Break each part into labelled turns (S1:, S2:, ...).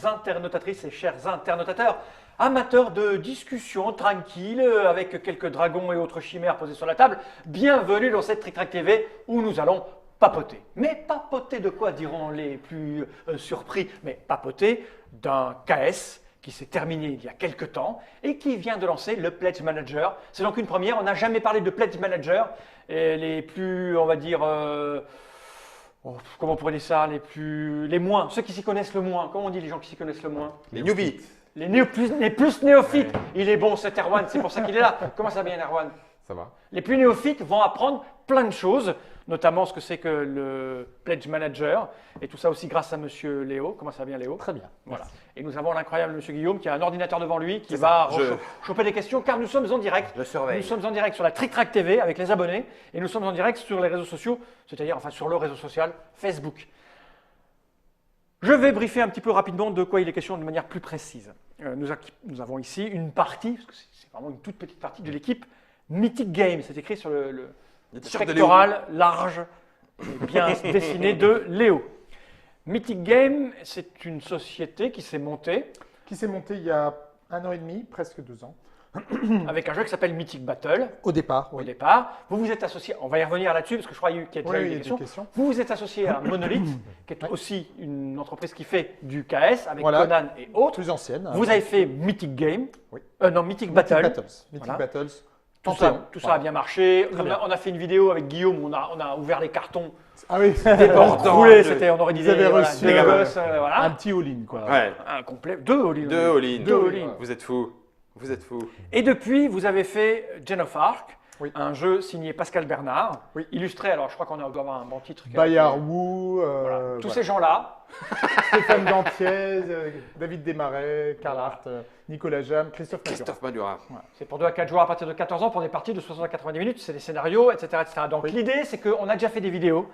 S1: internautatrices et chers internautateurs, amateurs de discussions tranquilles avec quelques dragons et autres chimères posés sur la table, bienvenue dans cette Trick Track TV où nous allons papoter. Mais papoter de quoi diront les plus surpris? Mais papoter d'un KS qui s'est terminé il y a quelques temps et qui vient de lancer le Pledge Manager. C'est donc une première, on n'a jamais parlé de Pledge Manager. Et les plus, on va dire, comment on pourrait dire ça, les moins, ceux qui s'y connaissent le moins. Comment on dit les gens qui s'y connaissent le moins?
S2: Les newbies.
S1: Les plus néophytes. Ouais. Il est bon cet Erwan, c'est pour ça qu'il est là. Comment ça va bien Erwan?
S2: Ça va.
S1: Les plus néophytes vont apprendre plein de choses, notamment ce que c'est que le Pledge Manager, et tout ça aussi grâce à Monsieur Léo. Comment ça va bien Léo?
S3: Très bien.
S1: Voilà. Et nous avons l'incroyable Monsieur Guillaume qui a un ordinateur devant lui qui va choper des questions car nous sommes en direct.
S2: Je surveille.
S1: Nous sommes en direct sur la Trick Track TV avec les abonnés et nous sommes en direct sur les réseaux sociaux, c'est-à-dire enfin sur le réseau social Facebook. Je vais briefer un petit peu rapidement de quoi il est question de manière plus précise. Nous avons ici une partie, parce que c'est vraiment une toute petite partie de l'équipe Mythic Game. C'est écrit sur le pectoral large et bien dessiné de Léo. Mythic Game, c'est une société qui s'est montée.
S3: Qui s'est montée il y a 1 an et demi, presque 2 ans.
S1: Avec un jeu qui s'appelle Mythic Battle.
S3: Au départ, oui.
S1: Au départ. Vous vous êtes associé, on va y revenir là-dessus parce que je crois qu'il y a déjà eu des questions. Vous vous êtes associé à Monolith, qui est aussi une entreprise qui fait du KS avec Conan et autres.
S3: Plus ancienne.
S1: Vous avez fait Mythic Game.
S3: Oui.
S1: Non, Mythic Battle.
S3: Mythic Battles.
S1: Tout ça a bien marché. On a fait une vidéo avec Guillaume où on a ouvert les cartons.
S3: Ah oui.
S1: Des portes roulées, on aurait dit
S3: des reçu
S1: des gosses, voilà.
S3: Un petit all-in, quoi.
S2: Ouais.
S1: Un complet. 2 all-in.
S2: 2 all-in.
S1: 2 all-in.
S2: Vous êtes fous. Vous êtes fous.
S1: Et depuis, vous avez fait Gen of Arc,
S3: oui.
S1: un jeu signé Pascal Bernard,
S3: oui.
S1: illustré, alors je crois qu'on doit avoir un bon titre.
S3: Bayard Wu,
S1: voilà. Tous ces gens-là.
S3: Stéphane Dantiez, David Desmarais, Karl Hart, Nicolas Jam, Christophe
S2: Madura.
S1: Voilà. C'est pour 2 à 4 joueurs à partir de 14 ans pour des parties de 60 à 90 minutes, c'est des scénarios, etc. etc. Donc l'idée, c'est qu'on a déjà fait des vidéos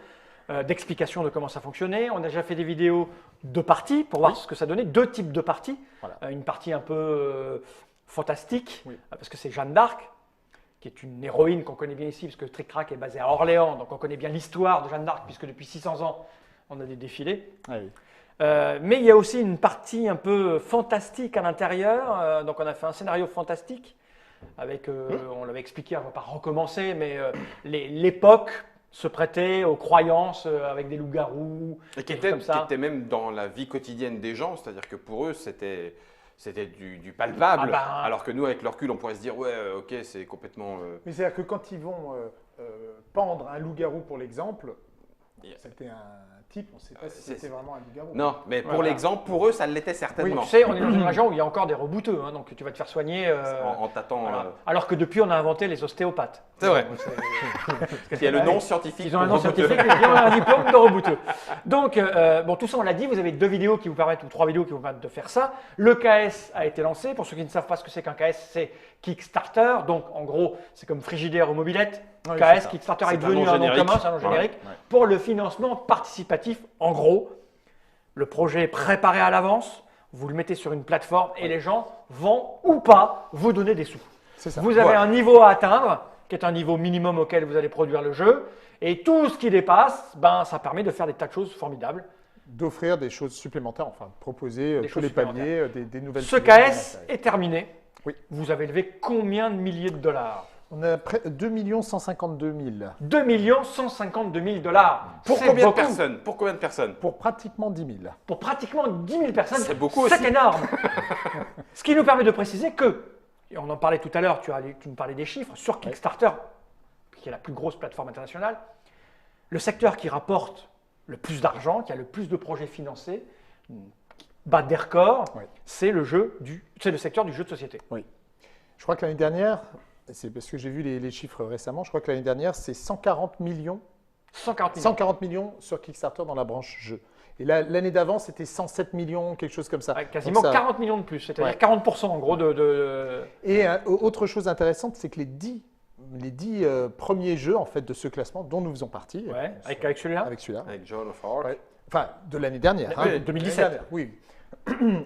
S1: d'explication de comment ça fonctionnait. On a déjà fait des vidéos de parties pour voir ce que ça donnait. 2 types de parties. Voilà. Une partie un peu fantastique, parce que c'est Jeanne d'Arc, qui est une héroïne qu'on connaît bien ici, parce que Trick Track est basé à Orléans, donc on connaît bien l'histoire de Jeanne d'Arc, puisque depuis 600 ans, on a des défilés. Ah oui. Mais il y a aussi une partie un peu fantastique à l'intérieur, donc on a fait un scénario fantastique, avec, on l'avait expliqué, on ne va pas recommencer, mais l'époque se prêtait aux croyances avec des loups-garous,
S2: et qui était même dans la vie quotidienne des gens, c'est-à-dire que pour eux, c'était du palpable, alors que nous, avec le recul, on pourrait se dire, ouais, ok, c'est complètement…
S3: Mais c'est-à-dire que quand ils vont pendre un loup-garou, pour l'exemple, c'était un type, on ne sait pas si c'était vraiment un loup-garou.
S2: Non, mais pour l'exemple, pour eux, ça l'était certainement.
S1: Oui, tu sais, on est dans une région où il y a encore des rebouteux, hein, donc tu vas te faire soigner…
S2: en tâtant…
S1: Voilà. Alors que depuis, on a inventé les ostéopathes.
S2: C'est vrai. Qui a le nom scientifique.
S1: Ils ont un nom scientifique, ils ont un diplôme de rebouteux. Donc, bon, tout ça, on l'a dit, vous avez 2 vidéos qui vous permettent, ou 3 vidéos qui vous permettent de faire ça. Le KS a été lancé. Pour ceux qui ne savent pas ce que c'est qu'un KS, c'est Kickstarter. Donc, en gros, c'est comme Frigidaire ou Mobilette.
S3: Oui,
S1: KS, Kickstarter est devenu un nom commun, c'est un nom générique.
S2: Ouais.
S1: Pour le financement participatif, en gros, le projet est préparé à l'avance. Vous le mettez sur une plateforme et les gens vont ou pas vous donner des sous.
S3: Ça.
S1: Vous avez un niveau à atteindre, qui est un niveau minimum auquel vous allez produire le jeu. Et tout ce qui dépasse, ça permet de faire des tas de choses formidables.
S3: D'offrir des choses supplémentaires, enfin, de proposer tous les paliers, des nouvelles choses.
S1: Ce KS est terminé.
S3: Oui.
S1: Vous avez levé combien de milliers de dollars?
S3: On a 2 152 000.
S1: 2 152 000 dollars.
S2: Pour combien de personnes? Pour combien de personnes?
S3: Pour pratiquement 10 000.
S1: Pour pratiquement 10 000 personnes.
S2: C'est beaucoup aussi.
S1: C'est énorme. Ce qui nous permet de préciser que, et on en parlait tout à l'heure, tu me parlais des chiffres, sur Kickstarter, qui est la plus grosse plateforme internationale, le secteur qui rapporte le plus d'argent, qui a le plus de projets financés, bat des records, c'est le secteur du jeu de société.
S3: Oui. Je crois que l'année dernière, c'est parce que j'ai vu les chiffres récemment, je crois que l'année dernière, c'est 140 millions. 140 millions sur Kickstarter dans la branche jeu. Et l'année d'avant, c'était 107 millions, quelque chose comme ça.
S1: Quasiment 40 millions de plus, c'est-à-dire 40% en gros de…
S3: Et autre chose intéressante, c'est que les 10 premiers jeux en fait, de ce classement dont nous faisons partie.
S1: Avec celui-là.
S2: Avec Joan of Arc.
S3: Enfin, de l'année dernière.
S1: Oui, 2017.
S3: Oui.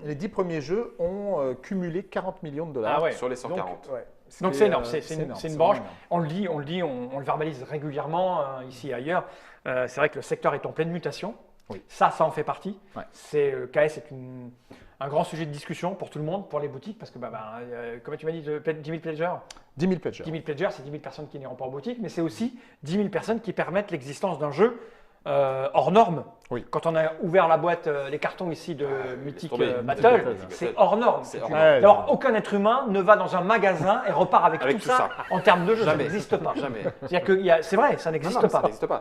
S3: Les 10 premiers jeux ont cumulé 40 millions de dollars.
S2: Sur les 140.
S1: Donc c'est énorme, c'est une branche. On le dit, on le verbalise régulièrement ici et ailleurs. C'est vrai que le secteur est en pleine mutation.
S3: Oui.
S1: Ça en fait partie. KS est un grand sujet de discussion pour tout le monde, pour les boutiques, parce que, comme tu m'as dit, 10 000 pledgers.
S3: 10 000 pledgers.
S1: 10 000 pledgers, c'est 10 000 personnes qui n'iront pas en boutique, mais c'est aussi 10 000 personnes qui permettent l'existence d'un jeu hors norme.
S3: Oui.
S1: Quand on a ouvert la boîte, les cartons ici de Mythic Battle,
S2: Battle,
S1: c'est hors norme.
S3: norme.
S1: Alors, aucun être humain ne va dans un magasin et repart avec tout ça en termes de jeu.
S2: Jamais.
S1: Ça n'existe pas.
S2: Jamais.
S1: C'est vrai, ça n'existe pas.
S2: Ça n'existe pas.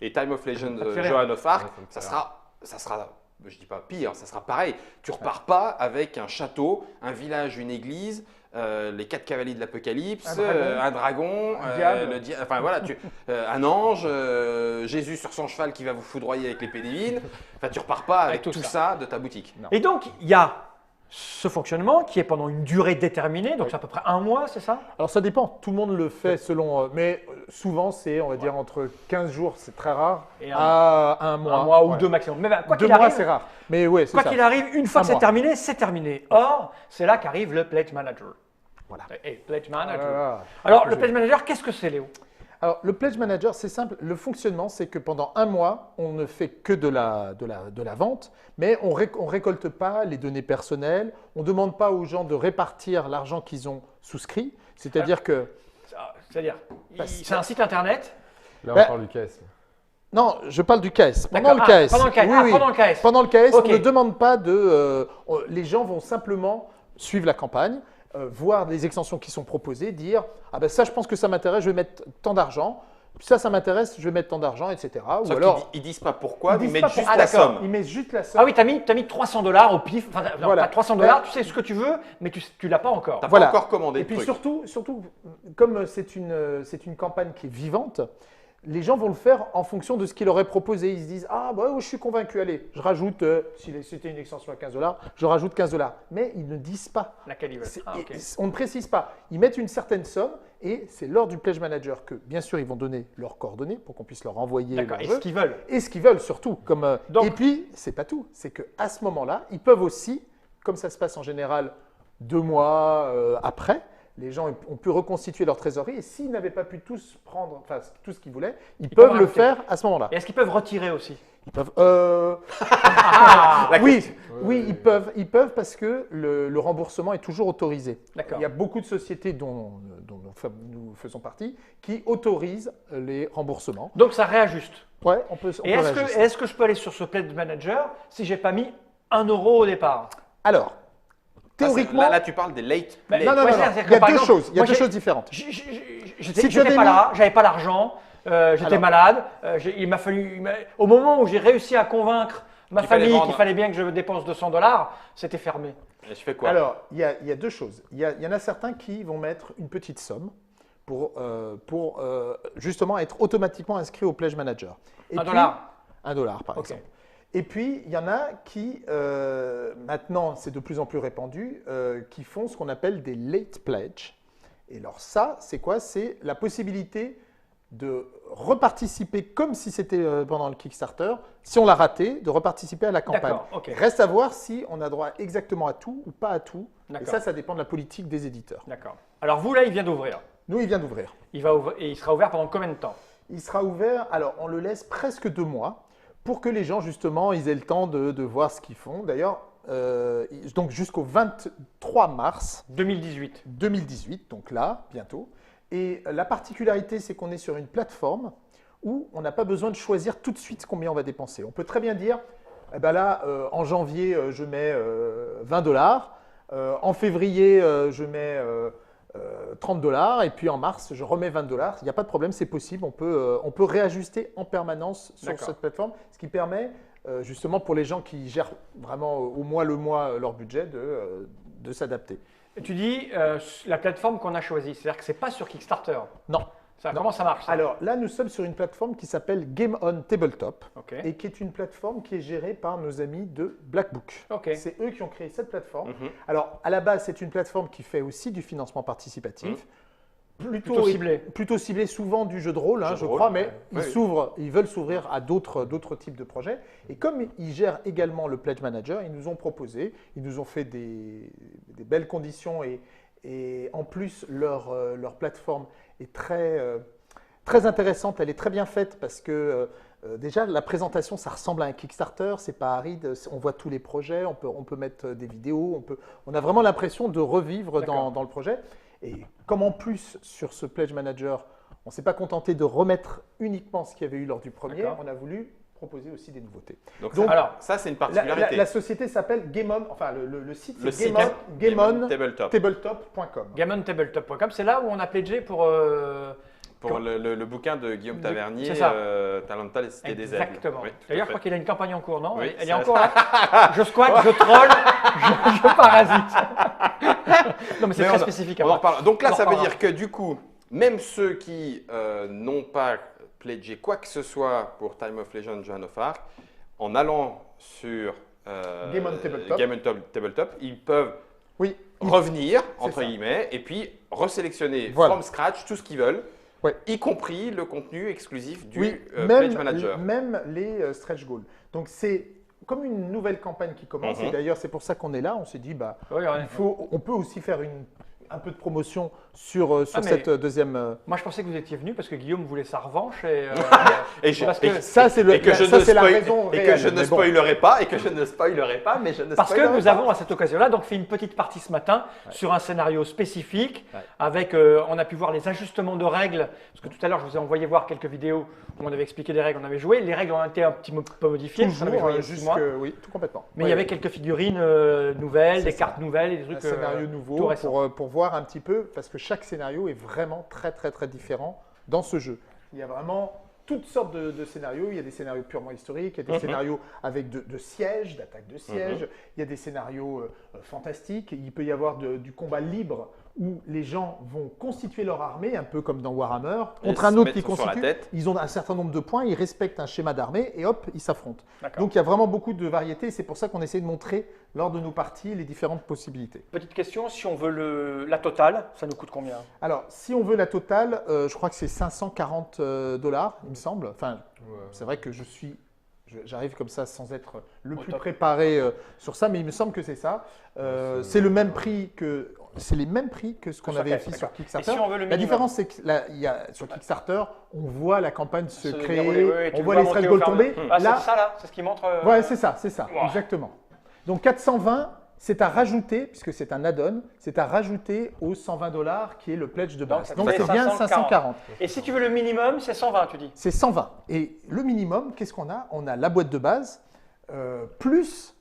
S2: Et Time of Legend, Joan of Arc, ça sera, je dis pas pire, ça sera pareil. Tu repars pas avec un château, un village, une église, les 4 cavaliers de l'Apocalypse, un dragon, un ange, Jésus sur son cheval qui va vous foudroyer avec l'épée divine. Enfin, tu repars pas avec tout ça de ta boutique.
S3: Non.
S1: Et donc, il y a ce fonctionnement qui est pendant une durée déterminée, donc c'est à peu près 1 mois, c'est ça?
S3: Alors ça dépend, tout le monde le fait selon, mais souvent c'est, on va dire, entre 15 jours, c'est très rare,
S1: Et
S3: à 1 mois.
S1: 1 mois ou 2 maximum. Mais quoi
S3: 2
S1: qu'il
S3: mois,
S1: arrive,
S3: c'est rare. Mais ouais, c'est
S1: quoi
S3: ça.
S1: qu'il arrive, une fois
S3: Un
S1: que c'est
S3: mois.
S1: terminé, c'est terminé. Or, c'est là qu'arrive le Pledge Manager.
S3: Voilà.
S1: Et Pledge Manager.
S3: Voilà.
S1: Alors, le Pledge Manager, qu'est-ce que c'est, Léo?
S3: Alors, le Pledge Manager, c'est simple. Le fonctionnement, c'est que pendant 1 mois, on ne fait que de la vente, mais on ne récolte pas les données personnelles. On ne demande pas aux gens de répartir l'argent qu'ils ont souscrit. C'est-à-dire que…
S1: C'est-à-dire, c'est un site internet.
S4: Là, on parle du KS.
S3: Non, je parle du KS. Pendant le
S1: D'accord.
S3: KS.
S1: Pendant le KS.
S3: Oui, oui.
S1: Pendant le KS.
S3: Pendant le KS,
S1: Ok.
S3: on ne demande pas de… les gens vont simplement suivre la campagne, voir les extensions qui sont proposées, dire « Ah ben ça, je pense que ça m'intéresse, je vais mettre tant d'argent. Ça m'intéresse, je vais mettre tant d'argent, etc. » Ou
S2: Sauf
S3: alors…
S2: qu'ils disent pas pourquoi,
S3: Ils
S2: ils
S3: disent
S2: mettent
S3: pas
S2: juste
S3: pourquoi.
S2: la somme.
S3: Ils mettent juste la somme.
S1: Ah oui, tu as mis $300 au pif. Enfin, non,
S3: Voilà.
S1: pas 300 $,
S3: Ouais.
S1: tu sais ce que tu veux, mais tu ne l'as pas encore.
S2: T'as
S3: Voilà.
S2: pas encore commandé
S3: Et
S2: de
S3: puis
S2: truc.
S3: surtout, comme c'est une campagne qui est vivante, les gens vont le faire en fonction de ce qu'il aurait proposé. Ils se disent « Ah, bah, je suis convaincu, allez, je rajoute, si c'était une extension à $15, je rajoute $15. » Mais ils ne disent pas.
S1: Laquelle ils veulent.
S3: C'est-
S1: Ah, ok.
S3: On ne précise pas. Ils mettent une certaine somme et c'est lors du Pledge Manager que, bien sûr, ils vont donner leurs coordonnées pour qu'on puisse leur envoyer
S1: D'accord.
S3: leur
S1: Et
S3: jeu.
S1: ce qu'ils veulent.
S3: Et ce qu'ils veulent surtout.
S1: Donc-
S3: Et puis, c'est pas tout. C'est qu'à ce moment-là, ils peuvent aussi, comme ça se passe en général 2 mois après, les gens ont pu reconstituer leur trésorerie et s'ils n'avaient pas pu tous prendre tout ce qu'ils voulaient, ils peuvent le
S1: rajouter.
S3: faire à ce moment-là.
S1: Et est-ce qu'ils peuvent retirer aussi?
S3: Ils peuvent.
S1: Ah,
S3: Oui, ils peuvent parce que le remboursement est toujours autorisé.
S1: D'accord.
S3: Il y a beaucoup de sociétés dont nous faisons partie qui autorisent les remboursements.
S1: Donc ça réajuste.
S3: Ouais, on peut.
S1: Et est-ce que je peux aller sur ce Pledge Manager si j'ai pas mis 1 euro au départ?
S3: Alors, théoriquement,
S2: Là, tu parles des late
S1: Bah,
S2: pledge.
S3: non,
S1: Ouais,
S3: non.
S1: c'est-à-dire
S3: Il
S1: que,
S3: y a
S1: par
S3: deux
S1: exemple,
S3: choses. Il y a
S1: moi,
S3: deux
S1: j'ai-
S3: choses différentes.
S1: J'étais
S3: tu avais
S1: pas
S3: mis-
S1: là, j'avais pas l'argent, j'étais
S3: Alors-
S1: malade. Il m'a fallu, au moment où j'ai réussi à convaincre ma
S2: Qu'il fallait
S1: famille
S2: vendre.
S1: qu'il fallait bien que je dépense $200, c'était fermé.
S2: Et je fais quoi?
S3: Alors, il y a deux choses. Il y en a certains qui vont mettre une petite somme pour justement être automatiquement inscrit au Pledge Manager. Et
S1: $1.
S3: $1 par
S1: Ok.
S3: exemple. Et puis, il y en a qui, maintenant, c'est de plus en plus répandu, qui font ce qu'on appelle des late pledge. Et alors ça, c'est quoi? C'est la possibilité de reparticiper comme si c'était pendant le Kickstarter, si on l'a raté, de reparticiper à la campagne.
S1: D'accord, ok.
S3: Reste à voir si on a droit exactement à tout ou pas à tout. Et
S1: D'accord.
S3: ça dépend de la politique des éditeurs.
S1: D'accord. Alors vous là, il vient d'ouvrir.
S3: Nous, il vient d'ouvrir.
S1: Et il sera ouvert pendant combien de temps?
S3: Il sera ouvert, alors on le laisse presque 2 mois pour que les gens, justement, ils aient le temps de voir ce qu'ils font. D'ailleurs, donc jusqu'au 23 mars
S1: 2018.
S3: 2018, donc là, bientôt. Et la particularité, c'est qu'on est sur une plateforme où on n'a pas besoin de choisir tout de suite combien on va dépenser. On peut très bien dire, eh ben là, en janvier, je mets $20. En février, je mets $30 et puis en mars, je remets $20. Il n'y a pas de problème, c'est possible. On peut réajuster en permanence sur
S1: D'accord.
S3: cette plateforme, ce qui permet justement pour les gens qui gèrent vraiment au mois le mois leur budget de s'adapter.
S1: Tu dis la plateforme qu'on a choisie, c'est-à-dire que c'est pas sur Kickstarter.
S3: Non.
S1: Comment ça marche ça?
S3: Alors là, nous sommes sur une plateforme qui s'appelle Game On Tabletop
S1: Ok.
S3: et qui est une plateforme qui est gérée par nos amis de Black Book.
S1: Ok.
S3: C'est eux qui ont créé cette plateforme.
S2: Mhm.
S3: Alors, à la base, c'est une plateforme qui fait aussi du financement participatif.
S1: Plutôt ciblé.
S3: Plutôt ciblé souvent du jeu de rôle,
S2: Jeu de
S3: je
S2: rôle,
S3: crois, mais
S2: ouais.
S3: ils
S2: Oui.
S3: ils veulent s'ouvrir à d'autres types de projets. Et comme ils gèrent également le Pledge Manager, ils nous ont proposé, ils nous ont fait des belles conditions et en plus, leur plateforme est très très intéressante, elle est très bien faite parce que déjà la présentation, ça ressemble à un Kickstarter, c'est pas aride, on voit tous les projets, on peut mettre des vidéos, on a vraiment l'impression de revivre dans le projet. Et comme en plus sur ce Pledge Manager, on ne s'est pas contenté de remettre uniquement ce qu'il y avait eu lors du premier, on a voulu proposer aussi des nouveautés.
S2: Donc ça c'est une particularité.
S3: La société s'appelle Gameon, enfin le site c'est
S2: GameonTabletop.com.
S1: GameonTabletop.com, c'est là où on a pledgé pour
S2: le bouquin de Guillaume Tavernier, Talental et Cité des Aigles.
S1: Exactement.
S2: Oui,
S1: D'ailleurs, je crois qu'il a une campagne en cours, non?
S2: Oui,
S1: elle est encore là. Je squatte, je troll, je parasite. Non, mais c'est très spécifique.
S2: On en reparle. Donc là, ça veut dire que du coup, même ceux qui n'ont pas pledgé quoi que ce soit pour Time of Legend, Joan of Arc, en allant sur Gameon Tabletop, ils peuvent revenir, entre guillemets, et puis resélectionner from scratch tout ce qu'ils veulent. Y compris le contenu exclusif du Pledge Manager.
S3: Même les stretch goals. Donc c'est comme une nouvelle campagne qui commence. Et d'ailleurs, c'est pour ça qu'on est là. On s'est dit, on peut aussi faire un peu de promotion sur cette deuxième.
S1: Moi, je pensais que vous étiez venu parce que Guillaume voulait sa revanche.
S3: Ça, c'est la raison réelle.
S2: Et que je ne spoilerai pas, mais je ne
S1: parce que nous avons à cette occasion-là donc fait une petite partie ce matin sur un scénario spécifique avec, on a pu voir les ajustements de règles, parce que tout à l'heure, je vous ai envoyé voir quelques vidéos où on avait expliqué les règles, on avait joué. Les règles ont été un petit peu modifiées.
S3: Oui, tout complètement.
S1: Mais il y avait quelques figurines nouvelles, des cartes nouvelles et des trucs.
S3: Un scénario nouveau pour voir un petit peu, parce que chaque scénario est vraiment très très très différent dans ce jeu. Il y a vraiment toutes sortes de scénarios. Il y a des scénarios purement historiques, il y a des scénarios avec de sièges, d'attaques de sièges, il y a des scénarios fantastiques, il peut y avoir du combat libre où les gens vont constituer leur armée, un peu comme dans Warhammer, contre un autre qui constitue. Ils ont un certain nombre de points, ils respectent un schéma d'armée et hop, ils s'affrontent. Donc il y a vraiment beaucoup de variétés. C'est pour ça qu'on essaie de montrer lors de nos parties les différentes possibilités.
S1: Petite question, si on veut la totale, ça nous coûte combien?
S3: Alors, si on veut la totale, je crois que c'est 540 $, il me semble. Enfin, c'est vrai que j'arrive comme ça sans être le plus préparé sur ça, mais il me semble que c'est ça. C'est le même prix que. C'est les mêmes prix que ce qu'on avait fait sur Kickstarter.
S1: Si on veut le
S3: la différence, c'est que sur Kickstarter, on voit la campagne se créer, on voit les stretch goals tomber.
S1: Là, c'est ce qui montre.
S3: Ouais, c'est ça, exactement. Donc 420, c'est à rajouter, puisque c'est un add-on, c'est à rajouter aux 120 $ qui est le pledge de base. Donc c'est bien 540.
S1: Et si tu veux le minimum, c'est 120, tu dis?
S3: C'est 120. Et le minimum, qu'est-ce qu'on a? On a la boîte de base plus